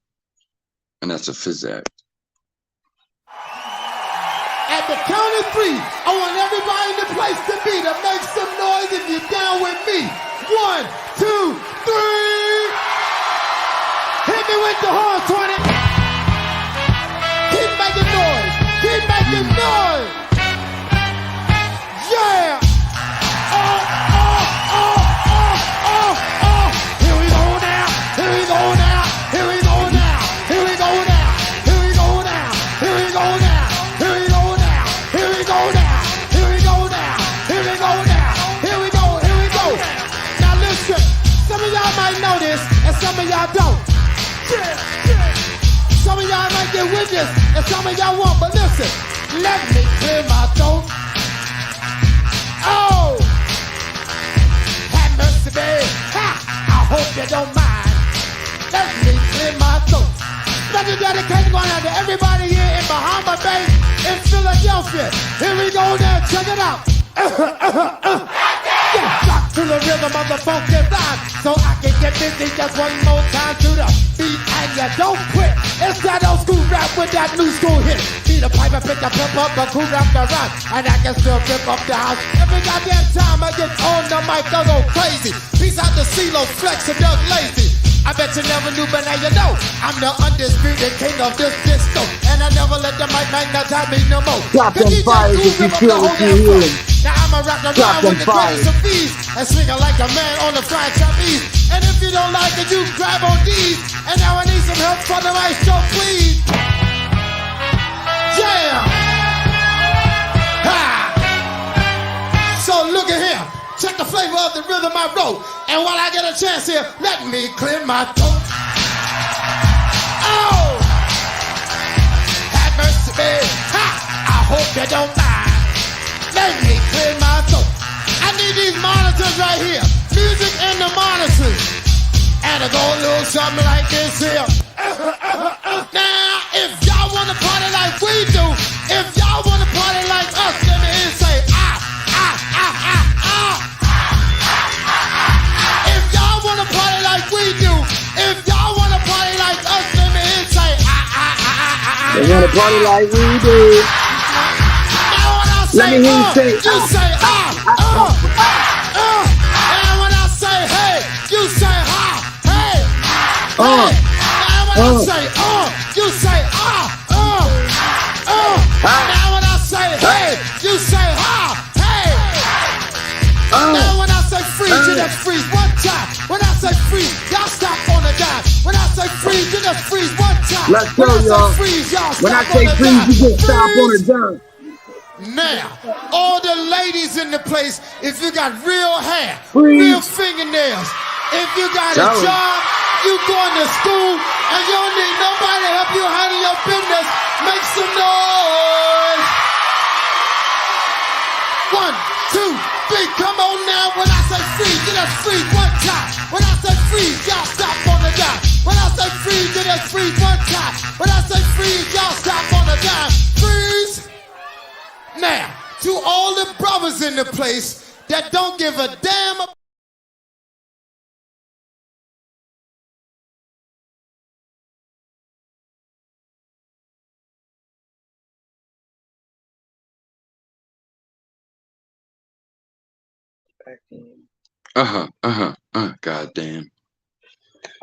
And that's a physac. At the count of 3, I want everybody in the place to be to make some noise if you're down with me. 1, 2, 3. Hit me with the horn, 20. Keep making noise. Keep making noise. Yeah. Oh, oh, oh, oh, oh, oh. Here we go now. Here we go now. Here we go now. Here we go now. Here we go now. Here we go now. Here we go now. Here we go now. Here we go now. Here we go now. Here we go. Here we go. Now listen. Some of y'all might know this, and some of y'all don't. Some of y'all might get with this, and some of y'all won't, but listen. Let me clear my throat. Oh! Have mercy, babe. Ha! I hope you don't mind. Let me clear my throat. Special dedication going out to everybody here in Bahama Bay, in Philadelphia. Here we go now, check it out. Yeah, to the rhythm of the funky rhyme. So I can get busy just one more time to the beat and you don't quit. It's that old school rap with that new school hit. Need a pipe and pick a pimp up, a cool rap the rhyme, and I can still rip up the house. Every goddamn time I get on the mic, I go crazy. Peace out to CeeLo, Flex, and Doug Lazy. I bet you never knew, but now you know. I'm the undisputed king of this disco, and I never let the mic magnetize me no more. Drop them fires if you feel what you hear. Now I'ma rock the rhyme with the greatest of ease and swing it like a man on the fried trapeze. And if you don't like it, you grab on these. And now I need some help from the maestro, please. Yeah! Ha! So look at here. Check the flavor of the rhythm I wrote. And while I get a chance here, let me clear my throat. Oh! Have mercy, baby. Ha! I hope you don't mind. Let me clear my throat. I need these monitors right here. Music and the monitors. And it go a little something like this here. Now, if y'all wanna party like we do, if y'all wanna party like us, let me hear you say ah, ah, ah, ah, ah. If y'all wanna party like we do, if y'all wanna party like us, let me hear you say ah, ah, ah, ah, ah. They wanna party like we do. Let me hear you say, you say and when I say hey, you say ha, hey, hey. And when I say you say Now when I say hey, you say ha, hey. Now when I say freeze, you just freeze one time. When I say freeze, y'all stop on the dime. When I say freeze, you just freeze one time. Let's go, y'all. When I say freeze, you just stop on the dime. Now, all the ladies in the place, if you got real hair, Freeze. real fingernails, if you got a job, you going to school, and you don't need nobody to help you handle your business, make some noise. 1, 2, 3, come on now. When I say freeze, you just freeze one time. When I say freeze, y'all stop on the dime. When I say freeze, you just freeze one time. When I say freeze, y'all stop on the dime. Freeze. Now, to all the brothers in the place that don't give a damn Goddamn.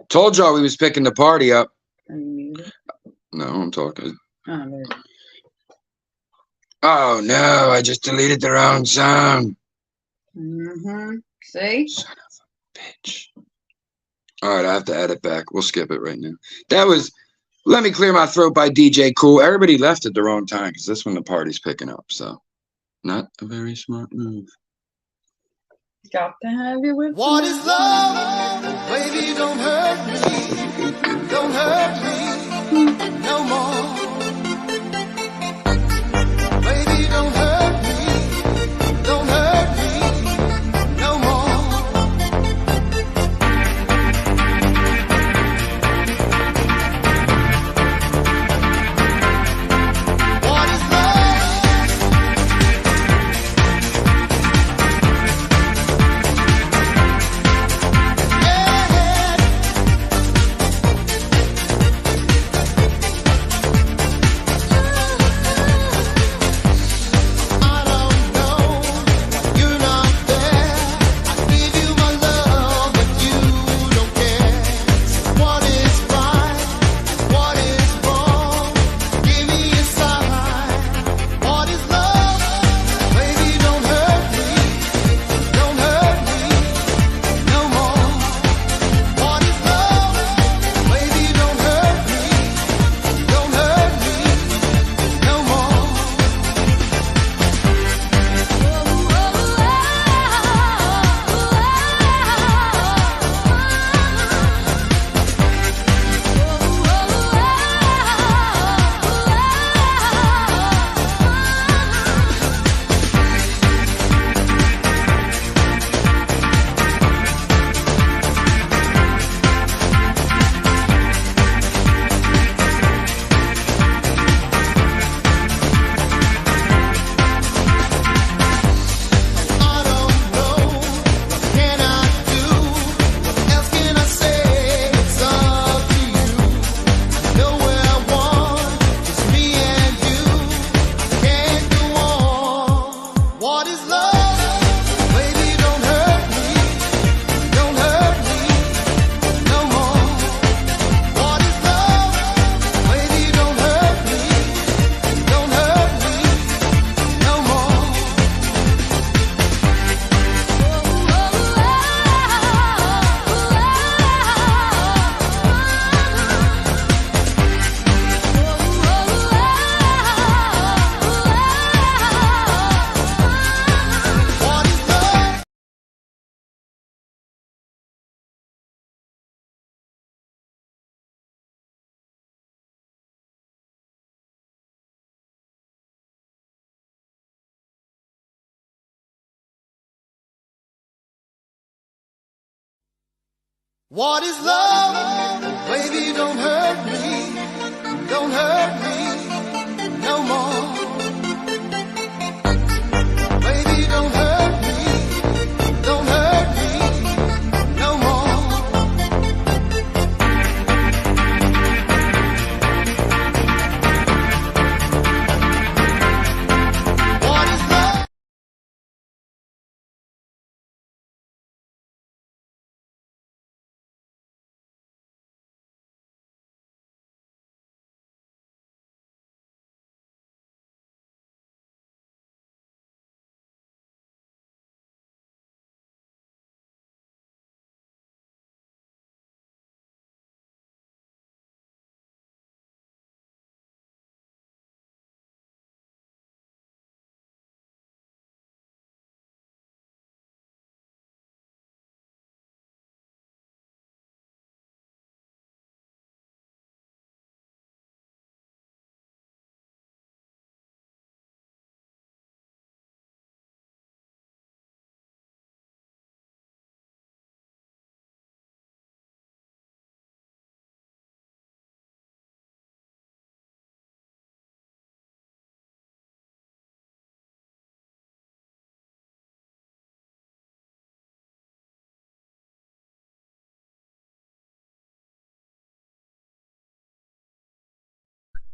Told y'all we was picking the party up. Are you muted? No, I'm talking. Oh, there. Oh no, I just deleted the wrong song. See? Son of a bitch. Alright, I have to add it back. We'll skip it right now. That was Let Me Clear My Throat by DJ Cool. Everybody left at the wrong time because this one the party's picking up, so not a very smart move. Got to have you with what me. is love? Baby, don't hurt me. Don't hurt me no more. Baby, don't hurt me. Don't hurt me no more. What is love? Yeah. What is love? Baby, don't hurt me. Don't hurt me no more. Baby, don't hurt me. Don't hurt me no more. What is love?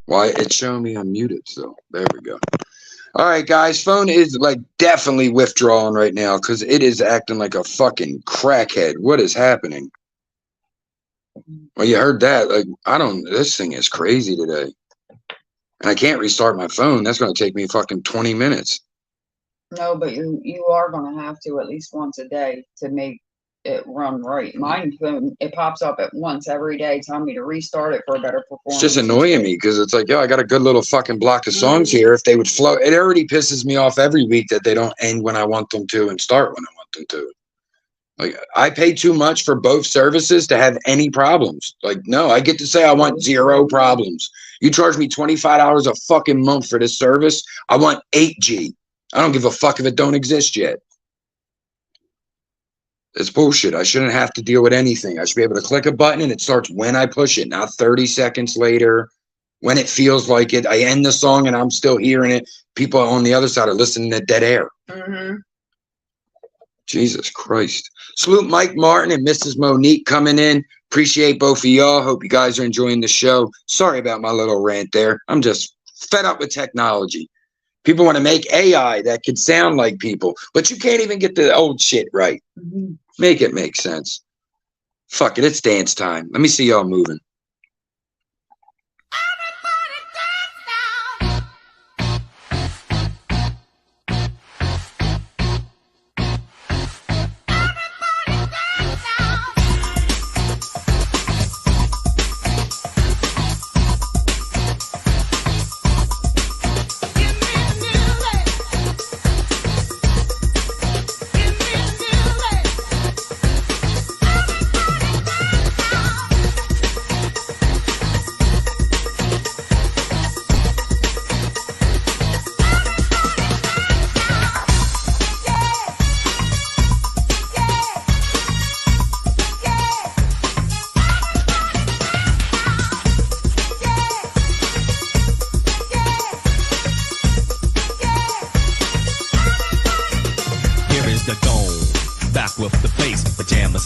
Why it's showing me unmuted, so there we go. All right, guys, phone is like definitely withdrawing right now because it is acting like a fucking crackhead. What is happening? Well, you heard that. Like, this thing is crazy today. And I can't restart my phone. That's going to take me fucking 20 minutes. No, but you are going to have to at least once a day to make it run right. Mine, it pops up at once every day telling me to restart it for a better performance. It's just annoying me because it's like, yo, I got a good little fucking block of songs here. If they would flow, it already pisses me off every week that they don't end when I want them to and start when I want them to. Like, I pay too much for both services to have any problems. Like, no, I get to say I want 0 problems. You charge me $25 a fucking month for this service. I want 8G. I don't give a fuck if it don't exist yet. It's bullshit. I shouldn't have to deal with anything. I should be able to click a button and it starts when I push it, not 30 seconds later, when it feels like it. I end the song and I'm still hearing it. People on the other side are listening to dead air. Mm-hmm. Jesus Christ. Salute Mike Martin and Mrs. Monique coming in. Appreciate both of y'all. Hope you guys are enjoying the show. Sorry about my little rant there. I'm just fed up with technology. People want to make AI that could sound like people, but you can't even get the old shit right. Mm-hmm. Make it make sense. Fuck it, it's dance time. Let me see y'all moving.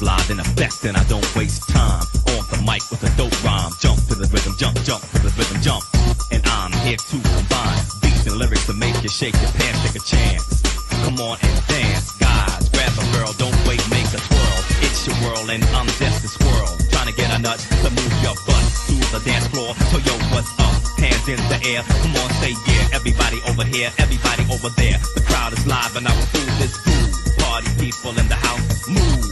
Live in effect, and I don't waste time on the mic with a dope rhyme. Jump to the rhythm, jump to the rhythm, jump. And I'm here to combine beats and lyrics to make you shake your pants, take a chance. Come on and dance, guys. Grab a girl, don't wait, make a twirl. It's your world, and I'm just a squirrel trying to get a nut to move your butt to the dance floor. So yo, what's up? Hands in the air, come on, say yeah. Everybody over here, everybody over there. The crowd is live, and I will fool this fool. Party people in the house, move.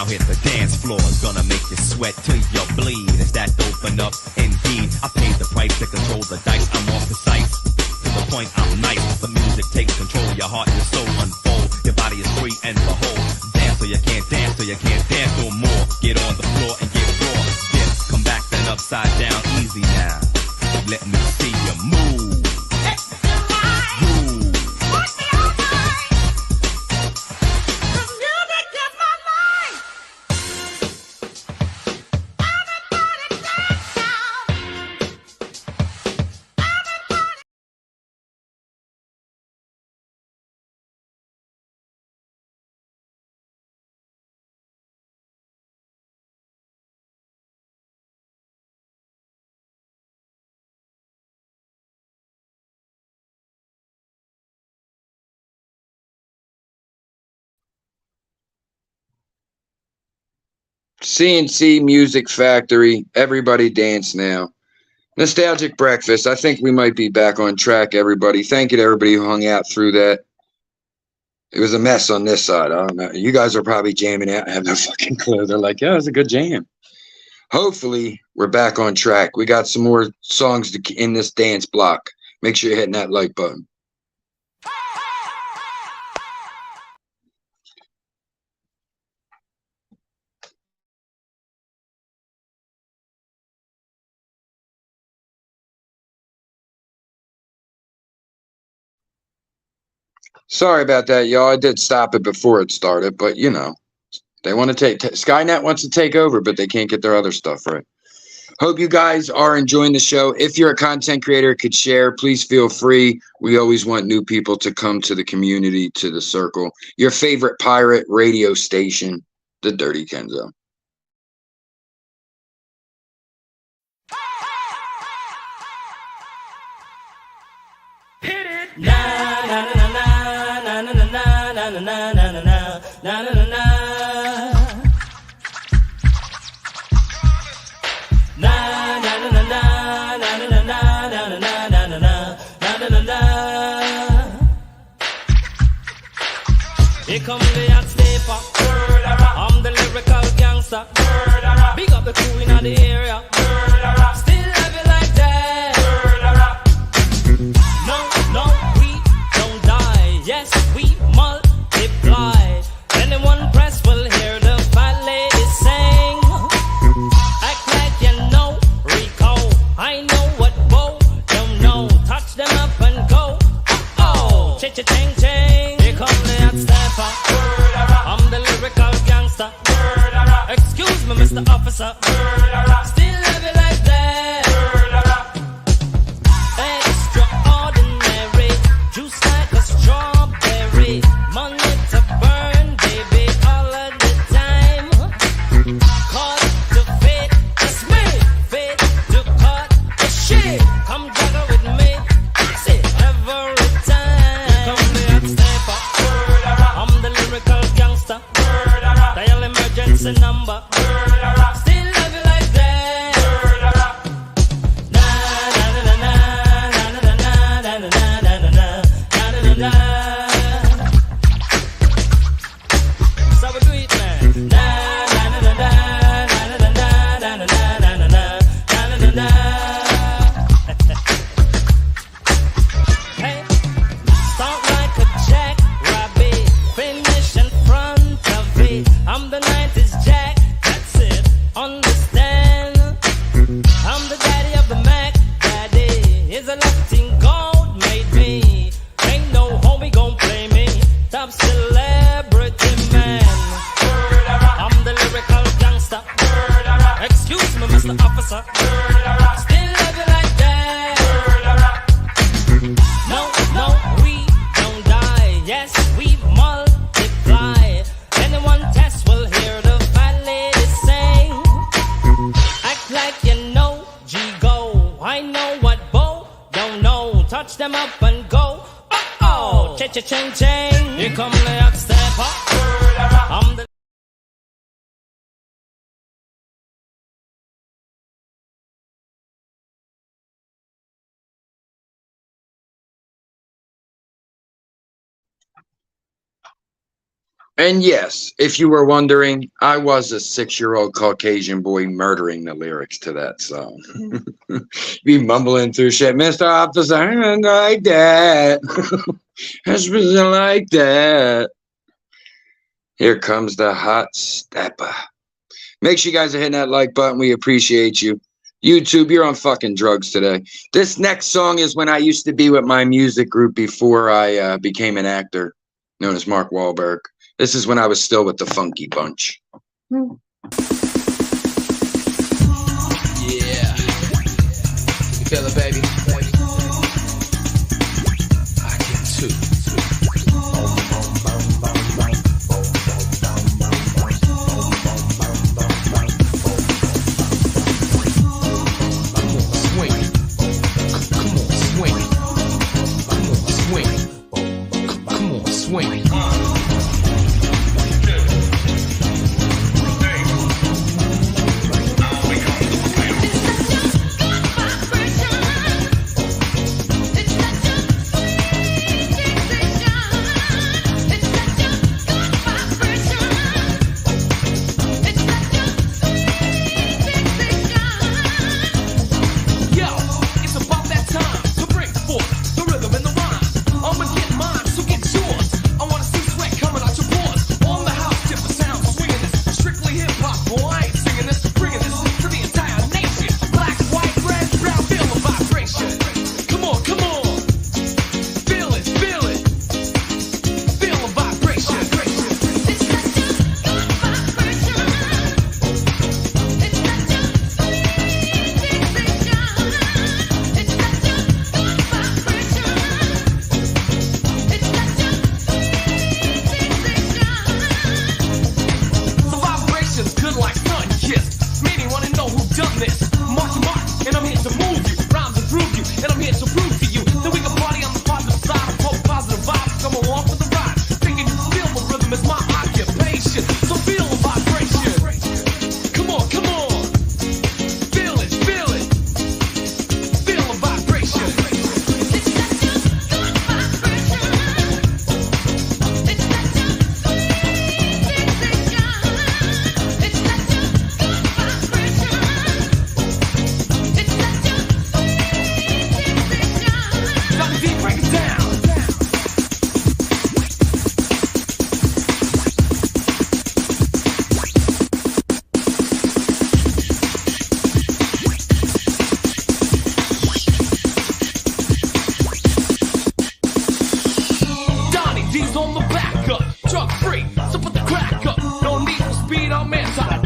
Now hit the dance floor, it's gonna make you sweat till you bleed. Is that open up? Indeed, I paid the price to control the dice. I'm off the sights. To the point I'm nice. The music takes control. Your heart and soul unfold. Your body is free and behold. Dance till you can't dance, till you can't dance no more. Get on the floor and get raw. Dip, come back then upside down. Easy now. Let me see you move. Move. CNC Music Factory. Everybody dance now. Nostalgic Breakfast. I think we might be back on track, everybody. Thank you to everybody who hung out through that. It was a mess on this side. I don't know. You guys are probably jamming out. I have no fucking clue. They're like, yeah, it was a good jam. Hopefully, we're back on track. We got some more songs in this dance block. Make sure you're hitting that like button. Sorry about that, y'all. I did stop it before it started, but you know, they want to take Skynet wants to take over, but they can't get their other stuff right. Hope you guys are enjoying the show. If you're a content creator, could share, please feel free. We always want new people to come to the community, to the circle. Your favorite pirate radio station, the Dirty Kenzo. Here come the hot sleeper. I'm the lyrical gangster. Big up the crew in the area. Still have it like that. No, we don't die. Yes, we multiply. Anyone press will hear the fat lady sing. Act like you know Rico. I know what Bo don't know. Touch them up and go. Oh, cha-cha-ching-ching. Here come the hot stepper. I'm the lyrical gangster. Excuse me, Mr. Officer. Still have it like that. Extraordinary. Juice like a strawberry. Money to burn, baby, all of the time. Caught to fit, it's me. Fit to cut the shit. Come juggle with me. That's it, every time. Come the hot stepper. I'm the lyrical gangster. Dial emergency number. Still have it like that. Na na na na na na na na na na na na na na na. So we do it, man. Na na na na na na na na na na na na na na. Hey, start like a jackrabbit, finish in front of it. I'm the 90s jack, that's it. Understand? I'm the daddy of the Mac. Daddy is a Latin gold made me. Ain't no homie gon' play me. Top celebrity man. I'm the lyrical gangster. Excuse me, Mr. Officer. Still love you like that. No, we don't die. Yes, we multiply. Anyone test will hear the fat lady sing. Act like you know G-Go. I know what Bo don't know. Touch them up and go. Oh, cha-cha-ching-ching. Here come the hot stepper. I'm the And yes, if you were wondering, I was a 6-year-old Caucasian boy murdering the lyrics to that song. Be mumbling through shit. Mr. Officer, I don't like that. It's like that. Here comes the hot stepper. Make sure you guys are hitting that like button. We appreciate you. YouTube, you're on fucking drugs today. This next song is when I used to be with my music group before I became an actor, known as Mark Wahlberg. This is when I was still with the Funky Bunch. Yeah. You feel it, baby? I can too. Swing.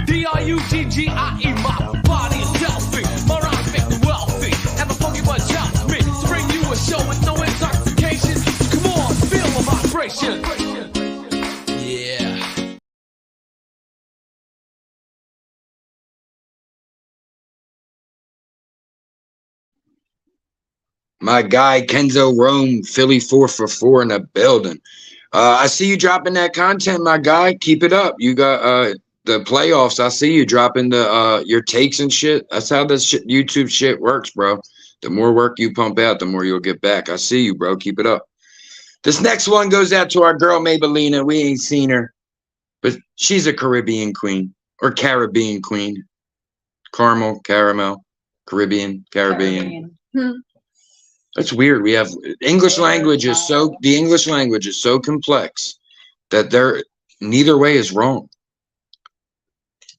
D-R-U-G-G-I-E, my body is healthy, my rhymes make me wealthy, and the funky bunch helps me to bring you a show with no intoxication. Come on, feel the vibration. Yeah. My guy Kenzo Rome, Philly 4 for 4 in the building. I see you dropping that content, my guy. Keep it up. You got the playoffs. I see you dropping the your takes and shit. That's how this shit, YouTube shit works, bro. The more work you pump out, the more you'll get back. I see you, bro. Keep it up. This next one goes out to our girl Maybellina. We ain't seen her, but she's a Caribbean queen or Caribbean queen. Caramel, Caribbean. That's weird. We have English language is so the English language is so complex that there neither way is wrong.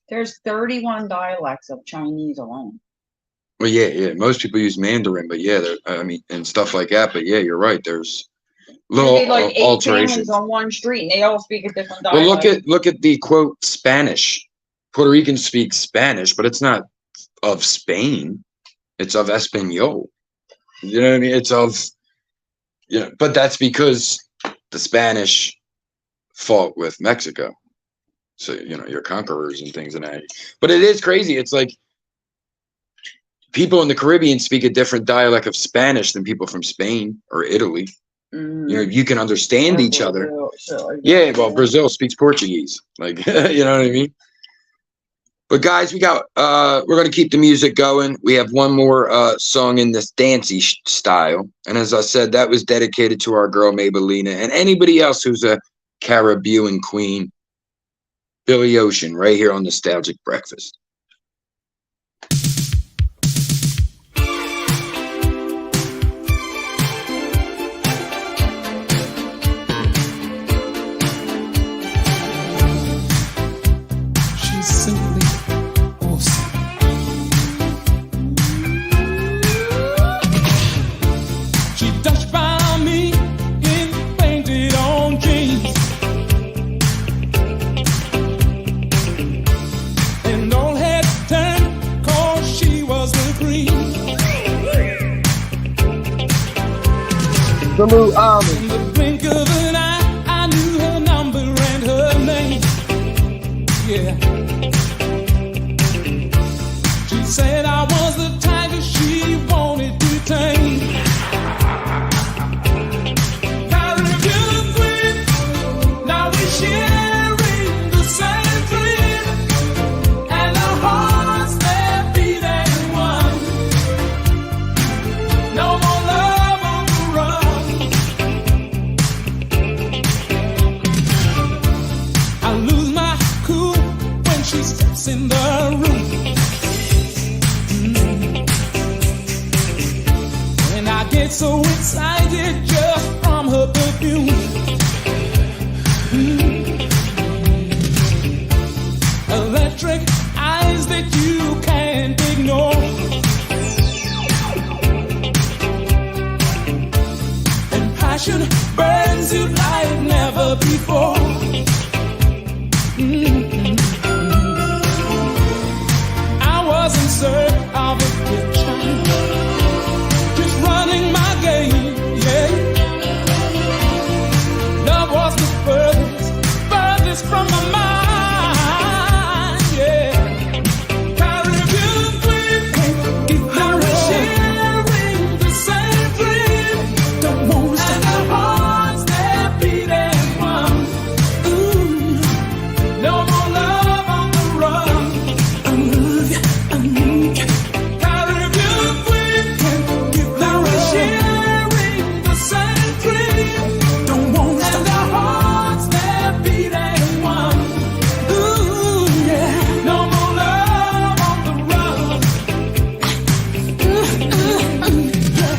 There's 31 dialects of Chinese alone. Well, yeah. Most people use Mandarin, but yeah, I mean, and stuff like that. But yeah, you're right. There's little There'd be like 8 alterations families on one street, and they all speak a different dialect. Well, look at the quote Spanish. Puerto Ricans speak Spanish, but it's not of Spain. It's of Espanol. You know what I mean? It's of, you know, but that's because the Spanish fought with Mexico. So, you know, your conquerors and things and that. But it is crazy. It's like people in the Caribbean speak a different dialect of Spanish than people from Spain or Italy. You know, you can understand each other. Yeah, well, Brazil speaks Portuguese. Like, you know what I mean? But guys, we got we're gonna keep the music going. We have one more song in this dancey style, and as I said, that was dedicated to our girl Maybellina and anybody else who's a Caribbean queen, Billy Ocean, right here on Nostalgic Breakfast. She's simply awesome. She touched by me in painted on jeans, and all had turned 'cause she was the green. Salute Army. In the blink of an eye, I knew her number and her name. Yeah. She said I was the tiger she wanted to tame. Caribbean queen, now we're sharing the same dream, and our hearts they're beating one. No more love on the run. I lose my cool when she steps in the room. And I get so excited just from her perfume. Electric eyes that you can't ignore. And passion burns you like never before. I was in search of a picture, just running my game, yeah. Love was the furthest from my mind, yeah. Caribbean queen, now we're sharing the same dream. Don't want to stop. And our hearts, they're beating one. Ooh, no more love on the run. I love you, I need you. Caribbean queen, now we're sharing the same dream. Don't want to stop. And our hearts, they're beating one. Ooh, yeah. No more love on the run. Yeah.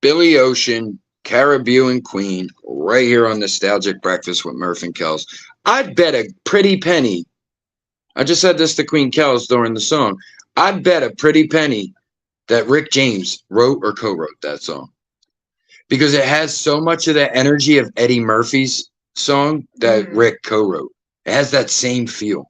Billy Ocean, Caribbean queen, right here on Nostalgic Breakfast with Murph and Kellz. I'd bet a pretty penny. I just said this to Queen Kellz during the song. I'd bet a pretty penny that Rick James wrote or co-wrote that song, because it has so much of the energy of Eddie Murphy's song that Rick co-wrote. It has that same feel.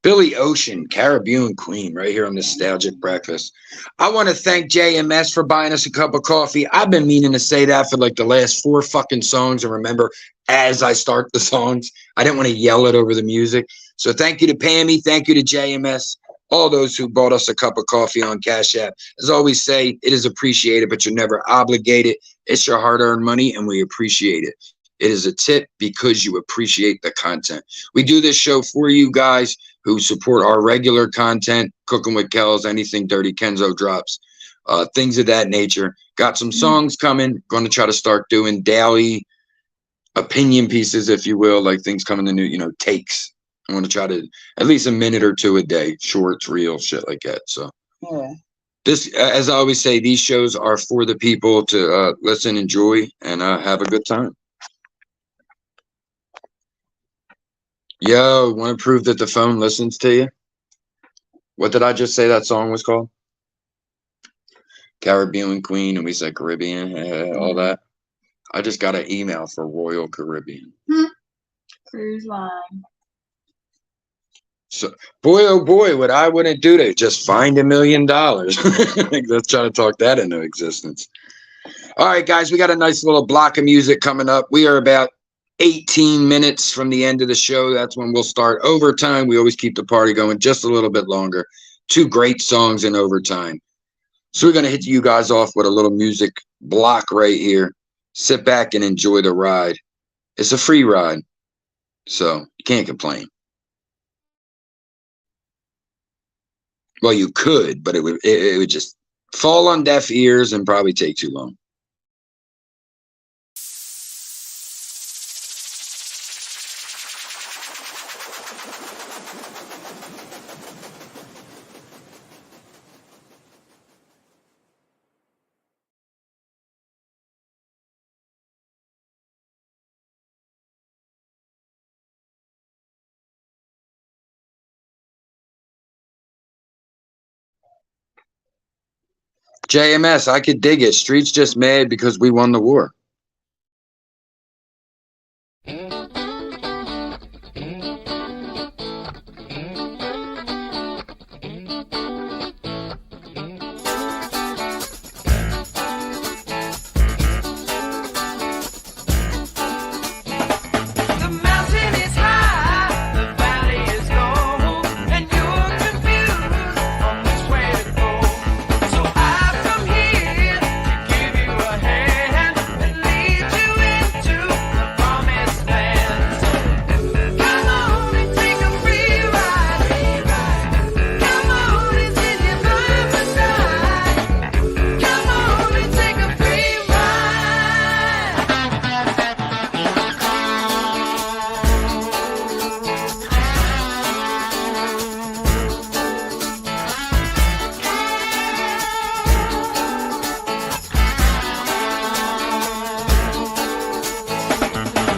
Billy Ocean, Caribbean queen, right here on Nostalgic Breakfast. I want to thank JMS for buying us a cup of coffee. I've been meaning to say that for like the last 4 fucking songs, and remember, as I start the songs, I didn't want to yell it over the music. So thank you to Pammy, thank you to JMS, all those who bought us a cup of coffee on Cash App. As I always say, it is appreciated, but you're never obligated. It's your hard-earned money, and we appreciate it. It is a tip because you appreciate the content. We do this show for you guys who support our regular content, Cooking with Kellz, anything Dirty Kenzo drops, things of that nature. Got some songs coming. Going to try to start doing daily opinion pieces, if you will, like things coming in new, takes. I want to try to at least a minute or two a day, shorts, reels, shit like that. So Yeah. this, as I always say, these shows are for the people to listen, enjoy, and have a good time. Yo, want to prove that the phone listens to you? What did I just say that song was called? Caribbean Queen, and we said Caribbean, all that. I just got an email for Royal Caribbean. Cruise line. So, boy, oh boy, what I wouldn't do to just find $1 million. Let's try to talk that into existence. All right, guys, we got a nice little block of music coming up. We are about 18 minutes from the end of the show. That's when we'll start overtime. We always keep the party going just a little bit longer. 2 great songs in overtime. So we're going to hit you guys off with a little music block right here. Sit back and enjoy the ride. It's a free ride, so you can't complain. Well, you could, but it would just fall on deaf ears and probably take too long. JMS, I could dig it. Street's just mad because we won the war. The mountain is high, the valley is low, and you're confused on which way to go. So I've come here to give you a hand and lead you into the promised land. So come on and take a free ride. Come on and sit here by my side. Come on and take a free ride.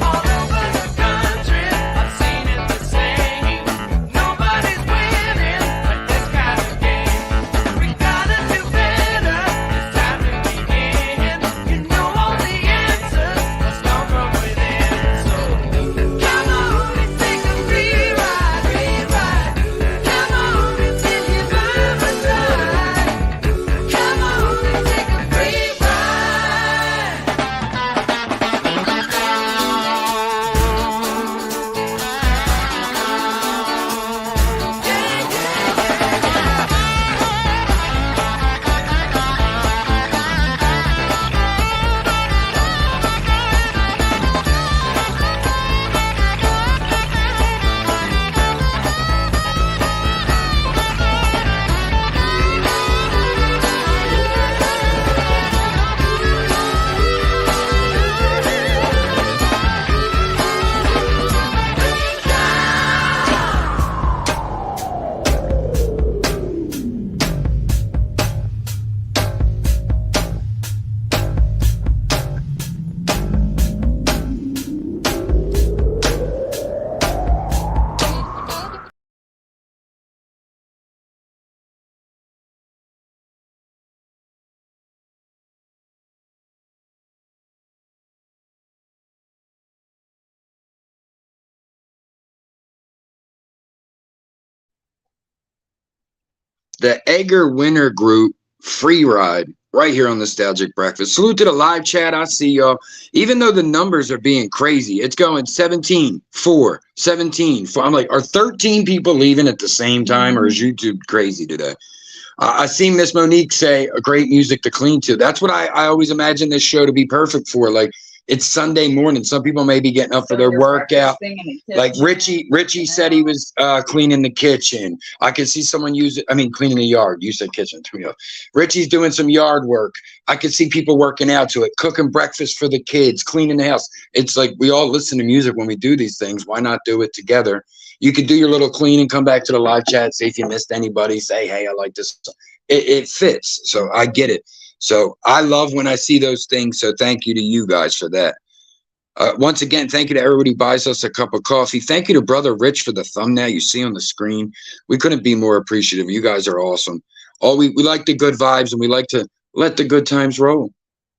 All over the country, I've seen it the same. Nobody's winning at this kind of game. We gotta do better. It's time to begin. You know all the answers must come from within. So come on and take a free ride. Come on and sit here by my side. Come on and take a free ride. The Egger Winter Group free ride right here on Nostalgic Breakfast. Salute to the live chat. I see y'all. Even though the numbers are being crazy, it's going 17, 4, 17, 4. I'm like, are 13 people leaving at the same time, or is YouTube crazy today? I see Miss Monique say a great music to clean to. That's what I always imagine this show to be perfect for. Like, it's Sunday morning. Some people may be getting up for their workout. Like Richie said he was cleaning the kitchen. I could see someone use it. I mean, cleaning the yard. You said kitchen. Richie's doing some yard work. I could see people working out to it, cooking breakfast for the kids, cleaning the house. It's like we all listen to music when we do these things. Why not do it together? You could do your little clean and come back to the live chat. See if you missed anybody. Say, hey, I like this. It fits. So I get it. So I love when I see those things. So thank you to you guys for that. Once again, thank you to everybody who buys us a cup of coffee. Thank you to Brother Rich for the thumbnail you see on the screen. We couldn't be more appreciative. You guys are awesome. We like the good vibes, and we like to let the good times roll.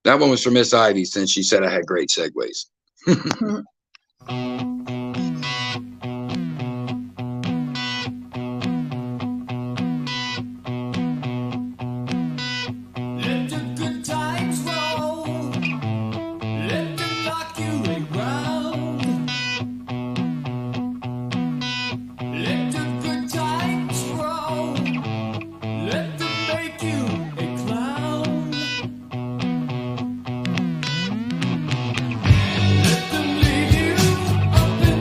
That one was for Miss Ivy, since she said I had great segues. Let the good times roll. Let them knock you around. Let the good times roll. Let them make you a clown. Let them lead you up in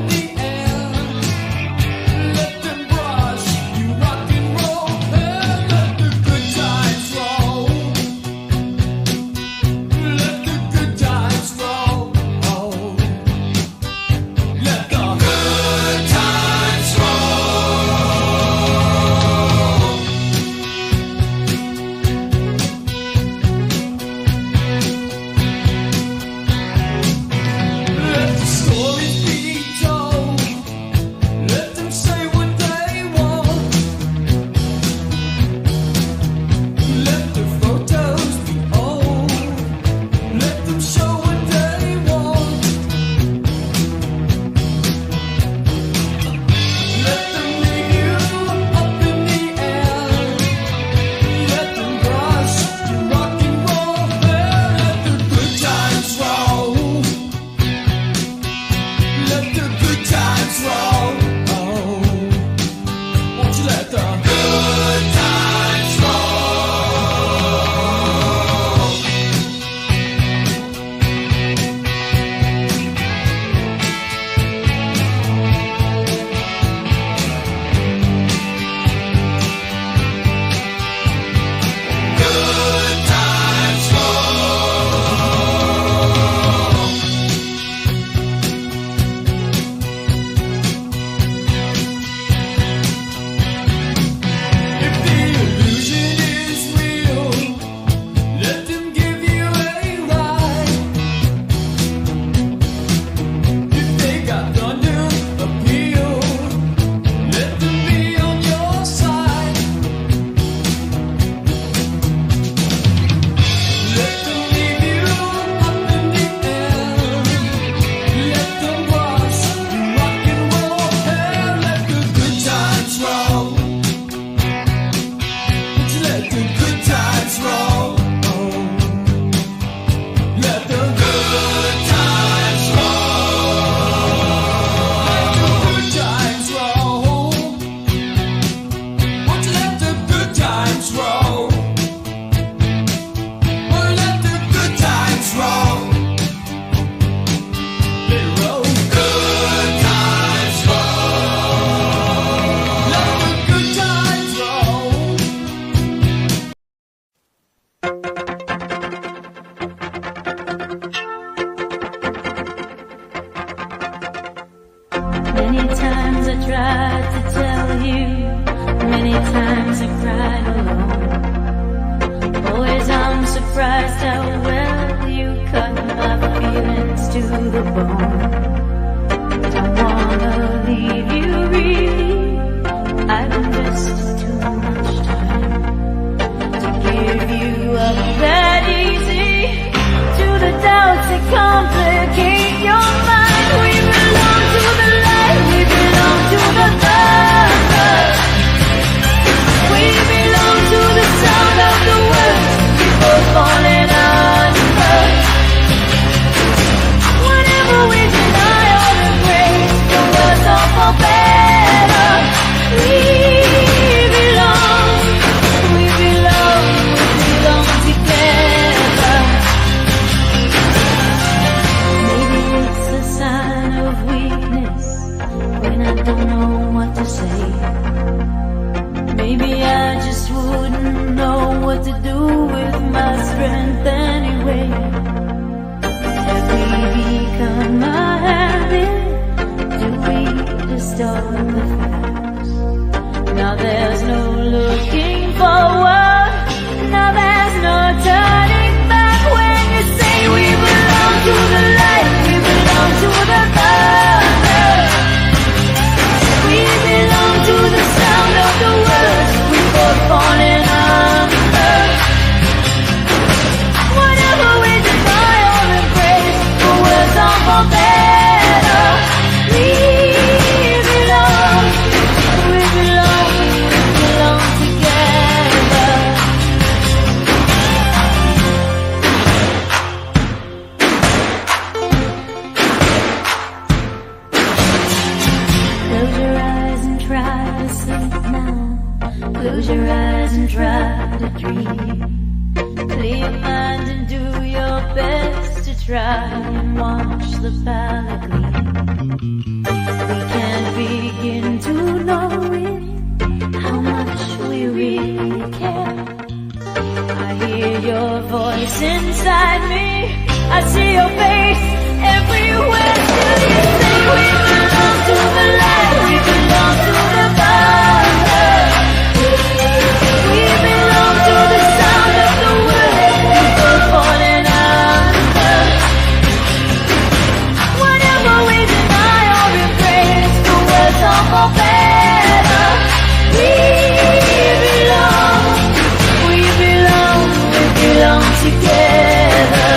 times roll. Oh, won't you let the good times roll? Good times If the illusion is real, let them give you a ride. If they got thunder appeal, let them be on your side. Let them leave you up in the air. Let them watch you rock and roll hair. Let the good times roll. Let the good times roll. Oh. Let the good times roll. Let the good times roll. Won't you let the good times roll? Oh, let the good times roll. Let it roll. Good times roll. Let the good times roll. Many times I tried to tell you, many times I cried alone. Always I'm surprised how well you cut my feelings to the bone. Don't wanna leave you really, I've invested too much time to give you up that easy to the doubts that complicate your mind. We belong to the light, we belong to the thunder. We belong to the sound of the words before falling under. Whenever we deny or embrace, the words all for better. We belong together. Maybe it's a sign of weakness when I don't know what to say. Maybe I just wouldn't know what to do with my strength anyway. Have we become a habit? Do we distort the facts? Now there's no looking forward. Now there's no turning back when you say we belong to the light, we belong to the thunder. We belong to the sound of the words we both falling under. Whatever we deny or embrace, the words are for better. We belong together. Close your eyes and try to sleep now. Close your eyes and try to dream. Clear your mind and do your best to try and watch the palette gleam. We can't begin to know it, how much we really care. I hear your voice inside me, I see your face everywhere. Still you say we belong to the light, we belong to the thunder. We belong to the sound of the words before falling under. Whatever we deny or embrace, the words are for better. We belong together.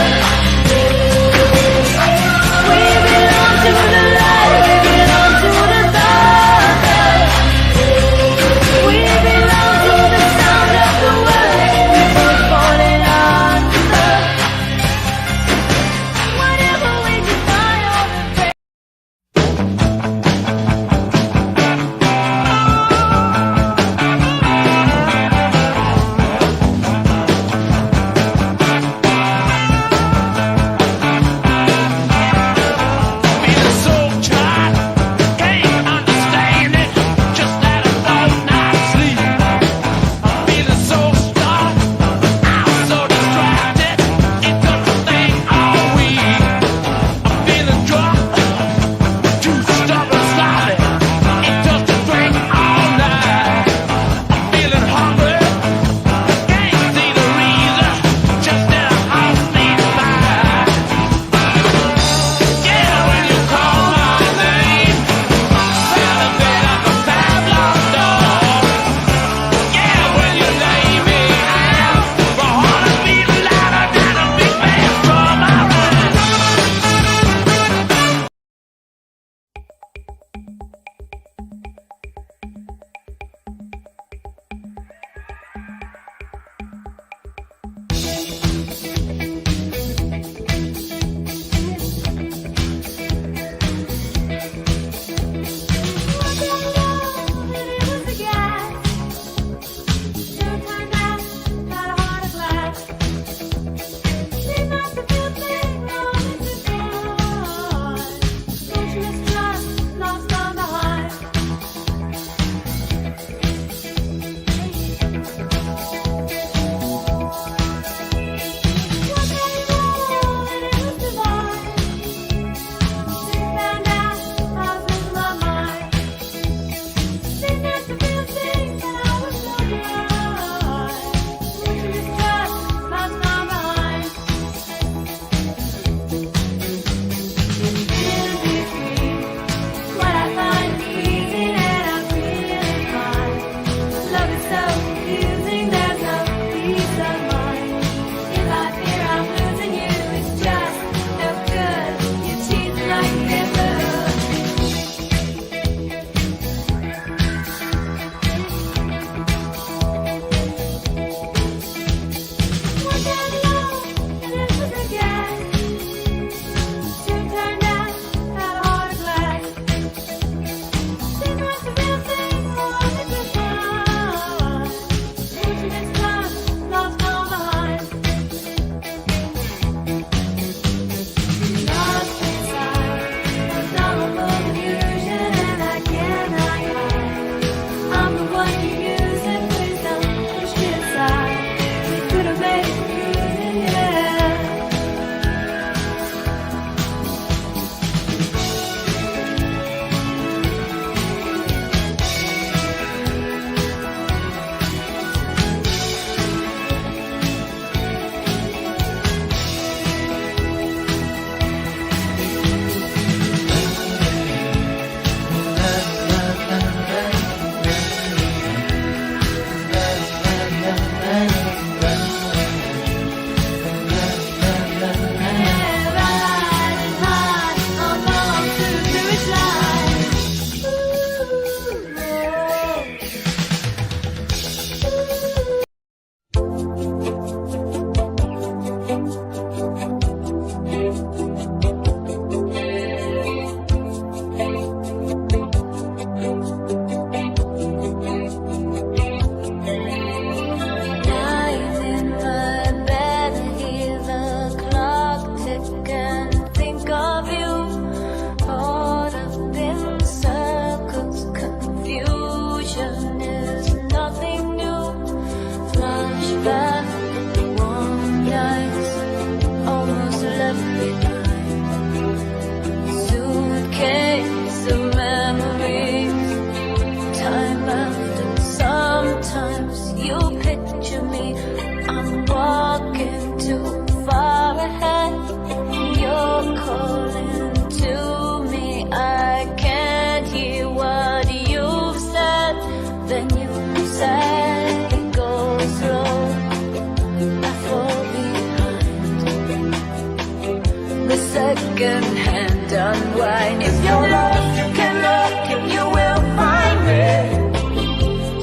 unwind. If you're lost, you can look and you will find me.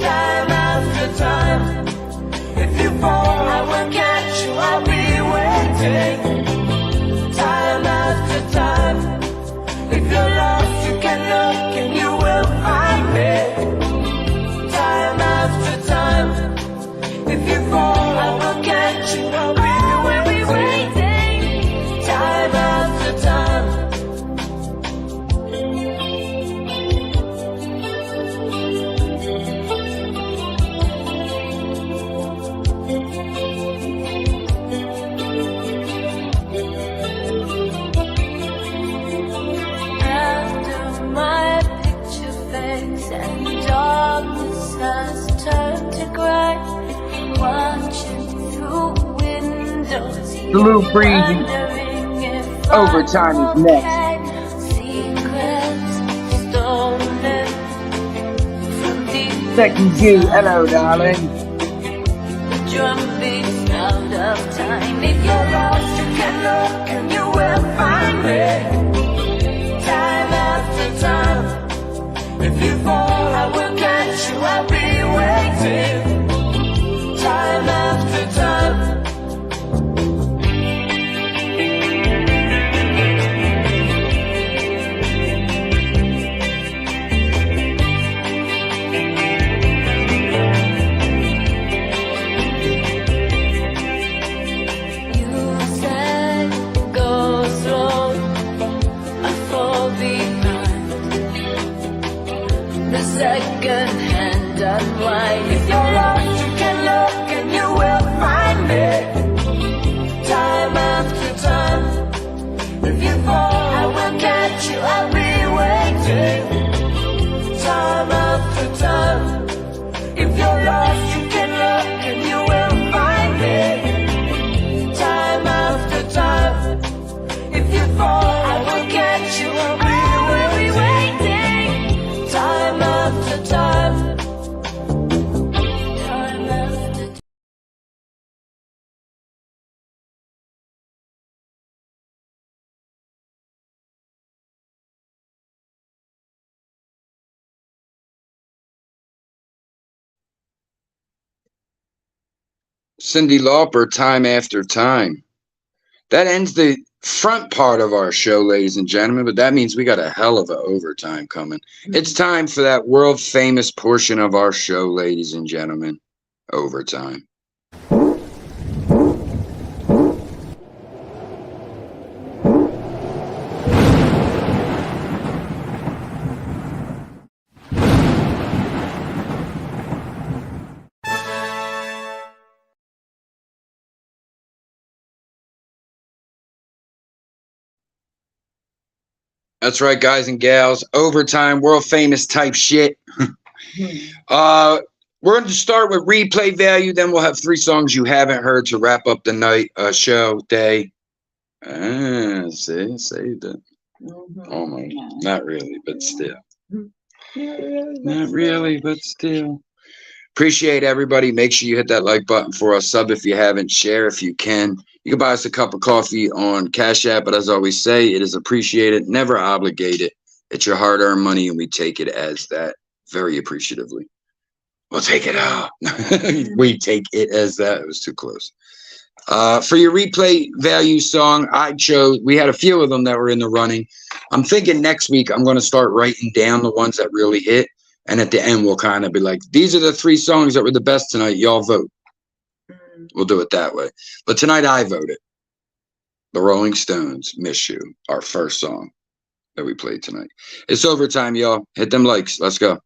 Time after time. If you fall, I will catch you, I'll be waiting. Time after time. If you're lost, you can look and you will find me. Time after time. If you fall, I will catch you, I'll be waiting. Time after time. After my picture fades and darkness has turned to gray, watching through windows, Salute, Breezy. wondering if Overtime is I'm next. okay. Secrets stolen from deep Second G, hello, darling. drum beats out of time. If you're lost, you can look and you will find me. Time after time. If you fall, I will catch you, I'll be waiting. Time after time. You said go slow, I fall behind. The second hand unwind. If you're lost, you can look and you will find me. Time after time. If you fall, I will catch you, I'll be waiting. Time after time. If you're lost, you can look and you will find me. Time after time. If you fall, I will catch you, I'll be waiting. Time after time. Time after time. Cyndi Lauper, Time After Time. That ends the front part of our show, ladies and gentlemen, but that means we got a hell of a overtime coming. It's time for that world famous portion of our show, ladies and gentlemen. Overtime. That's right, guys and gals. Overtime, world famous type shit. We're going to start with replay value. Then we'll have 3 songs you haven't heard to wrap up the night show day. Saved it. Almost. Not really, but still. Not really, but still. Appreciate everybody. Make sure you hit that like button for us. Sub if you haven't. Share if you can. You can buy us a cup of coffee on Cash App, but as I always say, it is appreciated, never obligated. It's your hard-earned money, and we take it as that very appreciatively. We'll take it out. We take it as that. It was too close. For your replay value song, we had a few of them that were in the running. I'm thinking next week I'm going to start writing down the ones that really hit, and at the end we'll kind of be like, these are the 3 songs that were the best tonight. Y'all vote. We'll do it that way. But tonight I voted. The Rolling Stones, Miss You, our first song that we played tonight. It's overtime, y'all. Hit them likes. Let's go.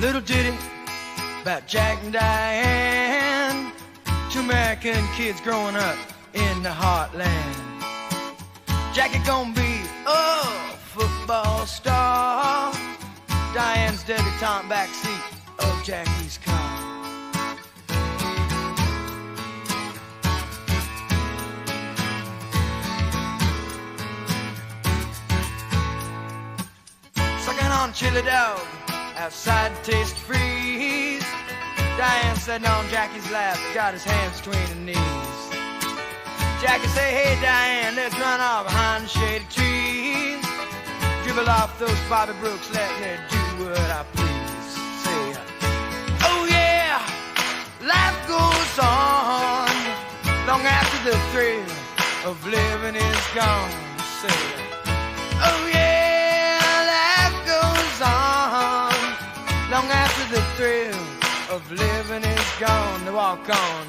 little ditty about Jack and Diane, two American kids growing up in the heartland. Jackie gonna be a football star, Diane's debutante backseat of Jackie's car. Sucking on chili dog outside Taste Freeze. Diane sitting on Jackie's lap, got his hands between her knees. Jackie say, hey Diane, let's run off behind the shady trees. Dribble off those Bobby Brooks, let me do what I please. Say, oh yeah, life goes on long after the thrill of living is gone. Say, oh yeah, life goes on long after the thrill of living is gone. To walk on.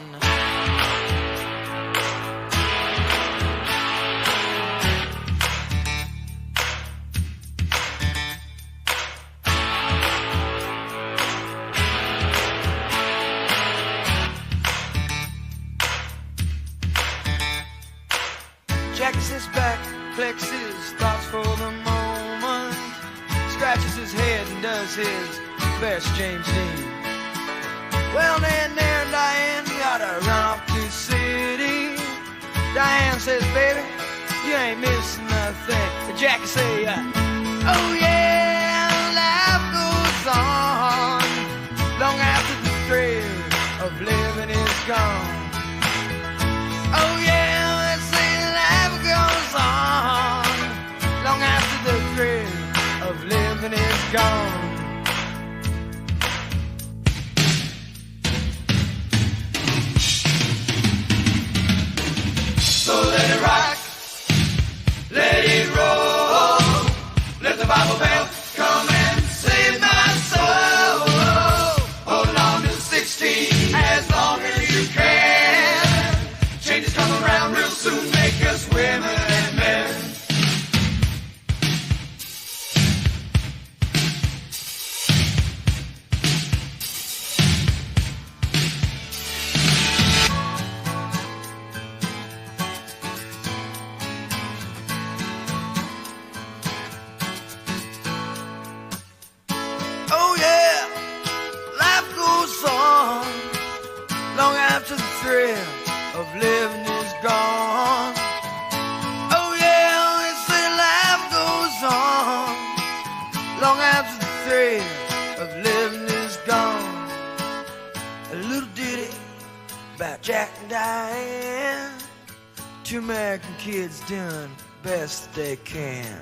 Jackie sits back, flexes thoughts for the moment, scratches his head and does his best James Dean. Well, then there, Diane, you gotta run off to the city. Diane says, baby, you ain't missing nothing. Jackie say, oh yeah, life goes on long after the thrill of living is gone. Oh yeah, let's say life goes on long after the thrill of living is gone. So let it rock, let it roll, let the Bible belt come and save my soul. Hold on to 16 as long as you can. Changes come around real soon, make us women and men. Oh yeah, life goes on long after the thrill of living is gone. Oh yeah, they say life goes on long after the thrill of living is gone. A little ditty about Jack and Diane, two American kids doing best they can.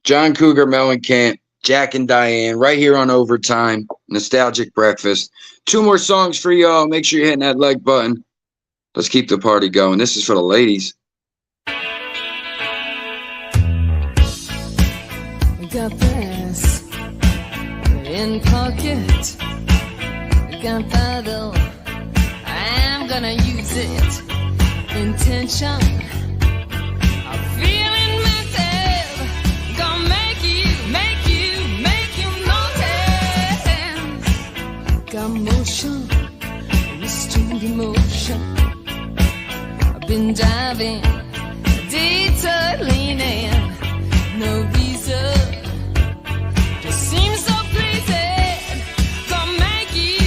John Cougar Mellencamp, Jack and Diane, right here on Overtime, Nostalgic Breakfast. Two more songs for y'all. Make sure you're hitting that like button. Let's keep the party going. This is for the ladies. Got this in pocket, gunpowder, I'm gonna use it. Intention, I'm feeling myself, gonna make you notice. Got motion, restrained emotion, I've been diving, detour leaning, no reason. Just seems so pleasing. Gonna make you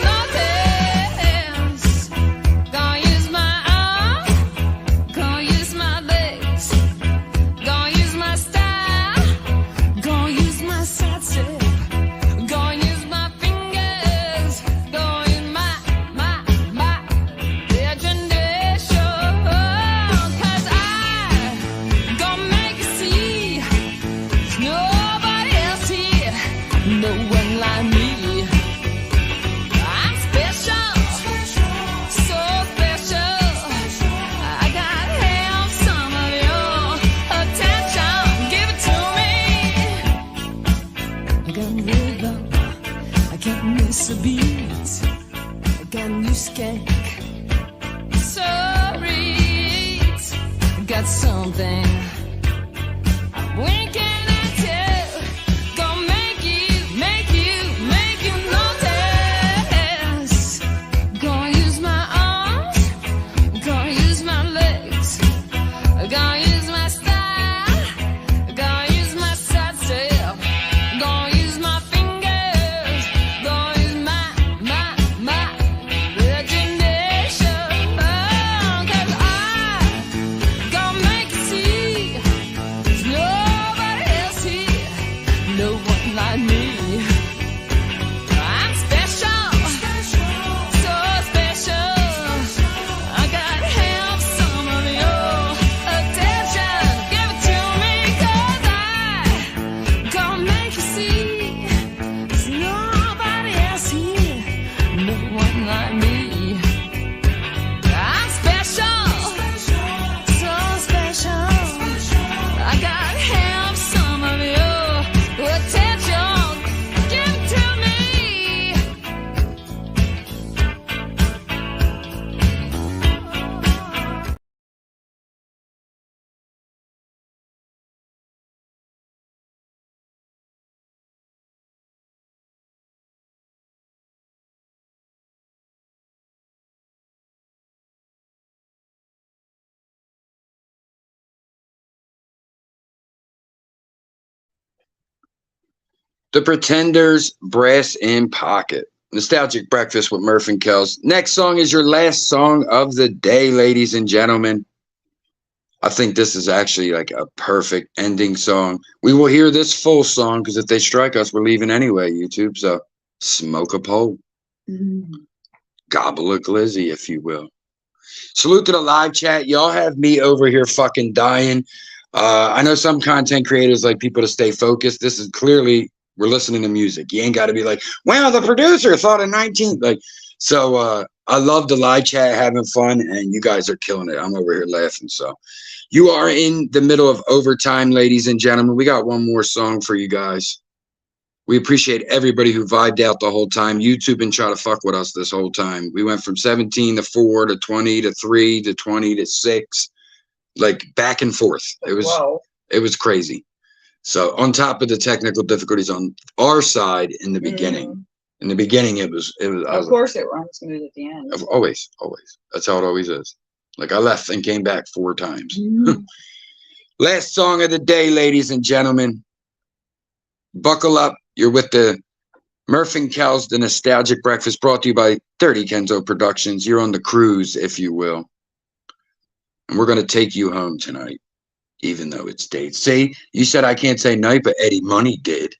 notice. Gonna use my arm, gonna use my legs, gonna use my style, gonna use my side step, gonna use my fingers, gonna use my imagination. miss a beat. Got a new skank. Sorry, got something. When can I tell? Gonna make you notice. Gonna use my arms, gonna use my legs, gonna use my style, gonna use my side step, gonna use my fingers, gonna use my imagination. Cause I gonna make you see there's nobody else here, no one like me. I'm special, so special. I gotta have some of your attention. Give it to me, cause I gonna make you see there's nobody else here, no one like me. I'm special, so special. I gotta have some of your attention. Give it to me. The Pretenders, Brass in Pocket. Nostalgic Breakfast with Murph and Kellz. Next song is your last song of the day, ladies and gentlemen. I think this is actually like a perfect ending song. We will hear this full song because if they strike us, we're leaving anyway, YouTube. So smoke a pole. Gobble a glizzy, if you will. Salute to the live chat. Y'all have me over here fucking dying. I know some content creators like people to stay focused. This is clearly, we're listening to music. You ain't got to be like, wow, the producer thought of 19. Like, so I love the live chat, having fun, and you guys are killing it. I'm over here laughing. So you are in the middle of overtime, ladies and gentlemen. We got one more song for you guys. We appreciate everybody who vibed out the whole time. YouTube and try to fuck with us this whole time. We went from 17 to 4 to 20 to 3 to 20 to 6, like back and forth. It was crazy. So on top of the technical difficulties on our side in the beginning, it was. Of course, it runs smooth at the end. Always. That's how it always is. Like I left and came back 4 times. Last song of the day, ladies and gentlemen. Buckle up. You're with the Murph and Kellz, the Nostalgic Breakfast, brought to you by DirtyKenzoproductions. You're on the cruise, if you will. And we're going to take you home tonight, even though it's date. See, you said I can't say night, but Eddie Money did.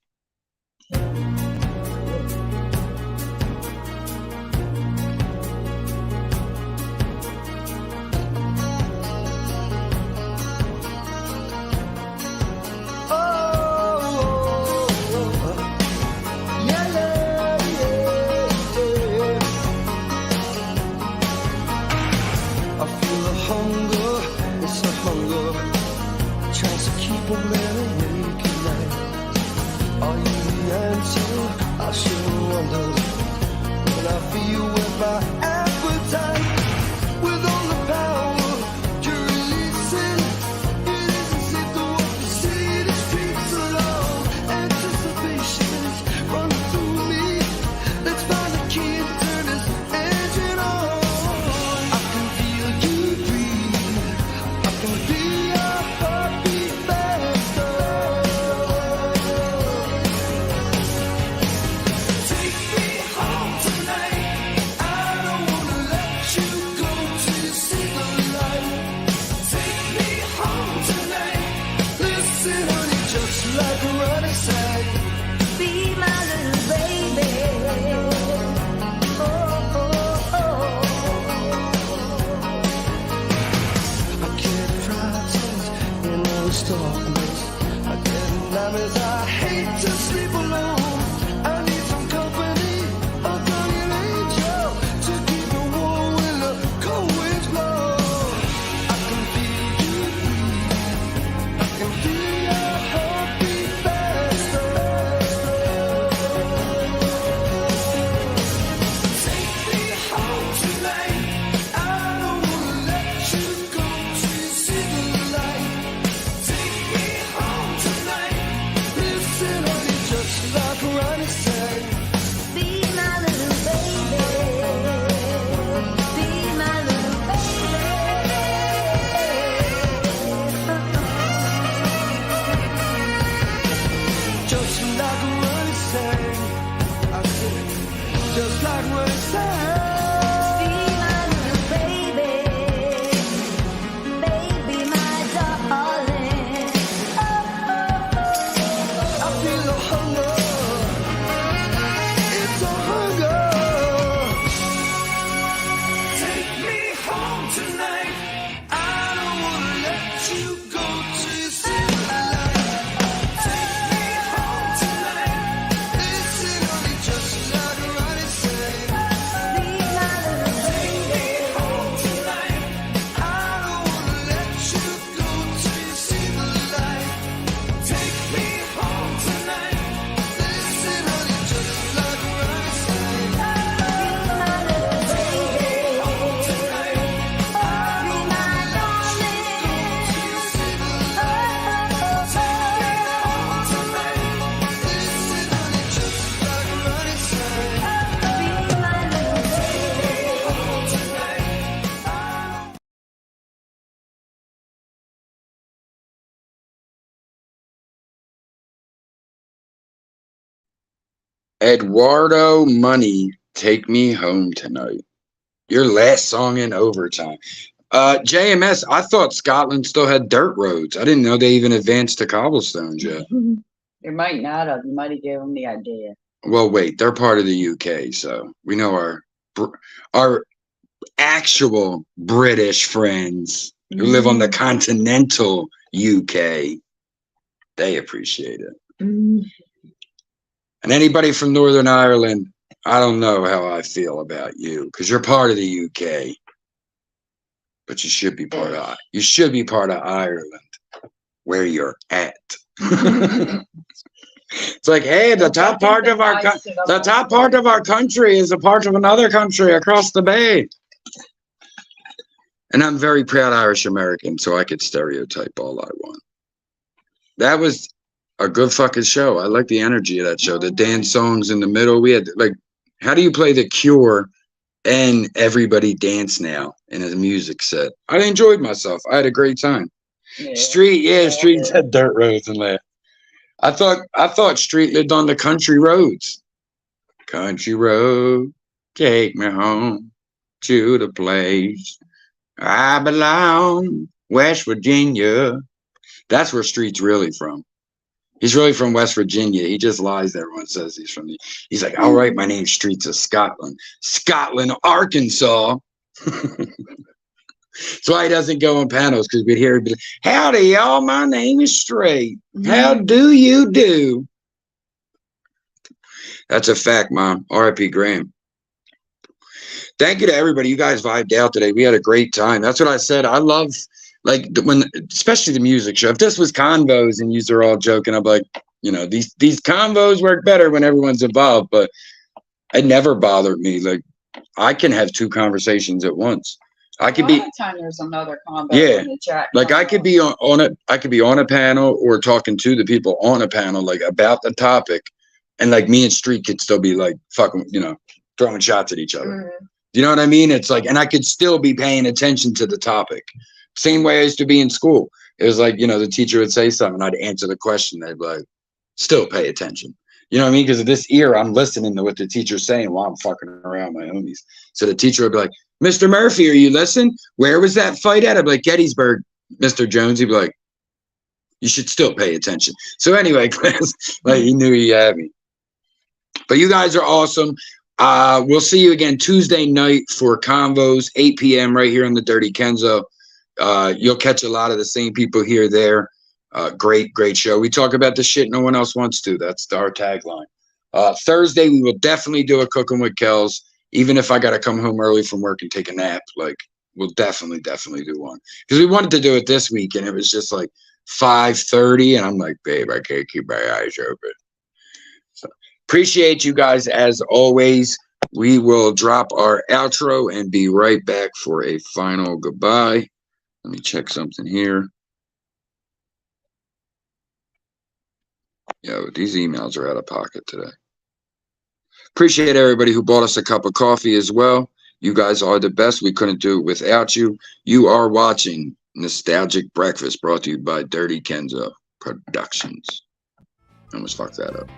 Tries to keep a man awake at night. Are you the answer? just like what it says. Be my little baby, baby, my darling. I feel a hunger. It's a hunger. Take me home tonight. I don't wanna let you go till you see the light. Take me home tonight. Listen, honey, just like Ronnie said. Be my little Take me baby. home tonight. I don't wanna let you go till you see the light. Take me home tonight. Listen, honey, just like Ronnie said. Be my little baby. Home tonight. Be my darling. Till you see the light. Home tonight. Listen, honey, just like Ronnie said. Be my little baby. Home tonight. Eduardo Money, Take Me Home Tonight. Your last song in overtime. JMS, I thought Scotland still had dirt roads. I didn't know they even advanced to cobblestones yet. They might not have. You might have given them the idea. Well, wait, they're part of the UK, so we know our actual British friends who live on the continental UK. They appreciate it. And anybody from Northern Ireland, I don't know how I feel about you because you're part of the UK, but you should be part of Ireland, where you're at. It's like, hey, the top part of our country is a part of another country across the bay. And I'm very proud Irish American, so I could stereotype all I want. That was a good fucking show. I like the energy of that show. The dance songs in the middle. We had like, how do you play The Cure and Everybody Dance Now in a music set? I enjoyed myself. I had a great time. Yeah. Streets had dirt roads and that. I thought Street lived on the country roads. Country road, take me home to the place I belong, West Virginia. That's where Street's really from. He's really from West Virginia. He just lies. Everyone says he's like, all right, my name's Streets of Scotland. Scotland, Arkansas. That's why he doesn't go on panels, because we'd hear him be like, howdy, y'all. My name is Straight. How do you do? That's a fact, Mom. R.I.P. Graham. Thank you to everybody. You guys vibed out today. We had a great time. That's what I said. I love, like, when, especially the music show. If this was convos and yous are all joking, I'm like, you know, these convos work better when everyone's involved. But it never bothered me. Like, I can have two conversations at once. I could be. Time there's another combo Yeah, in the chat. like I could be on it. I could be on a panel or talking to the people on a panel, like about the topic, and like me and Street could still be like fucking, you know, throwing shots at each other. Mhm. You know what I mean? It's like, and I could still be paying attention to the topic. Same way I used to be in school. It was like, you know, the teacher would say something, I'd answer the question. They'd be like, still pay attention. You know what I mean? Because of this ear, I'm listening to what the teacher's saying while I'm fucking around my homies. So the teacher would be like, Mr. Murphy, are you listening? Where was that fight at? I'd be like, Gettysburg, Mr. Jones. He'd be like, you should still pay attention. So anyway, class, like he knew he had me. But you guys are awesome. We'll see you again Tuesday night for Convos, 8 p.m. right here on the Dirty Kenzo. You'll catch a lot of the same people here there. Great show. We talk about the shit no one else wants to. That's our tagline. Thursday, we will definitely do a Cooking with Kellz. Even if I got to come home early from work and take a nap, like we'll definitely do one. Because we wanted to do it this week and it was just like 5:30 and I'm like, babe, I can't keep my eyes open. So appreciate you guys as always. We will drop our outro and be right back for a final goodbye. Let me check something here. Yo, these emails are out of pocket today. Appreciate everybody who bought us a cup of coffee as well. You guys are the best. We couldn't do it without you. You are watching Nostalgic Breakfast, brought to you by DirtyKenzoproductions. I almost fucked that up.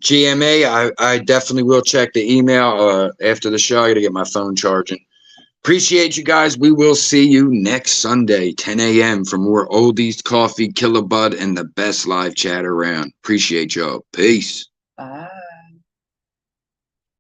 GMA, I definitely will check the email after the show. I got to get my phone charging. Appreciate you guys. We will see you next Sunday, 10 a.m. for more Oldies, Coffee, Killa Bud, and the best live chat around. Appreciate y'all. Peace. Bye.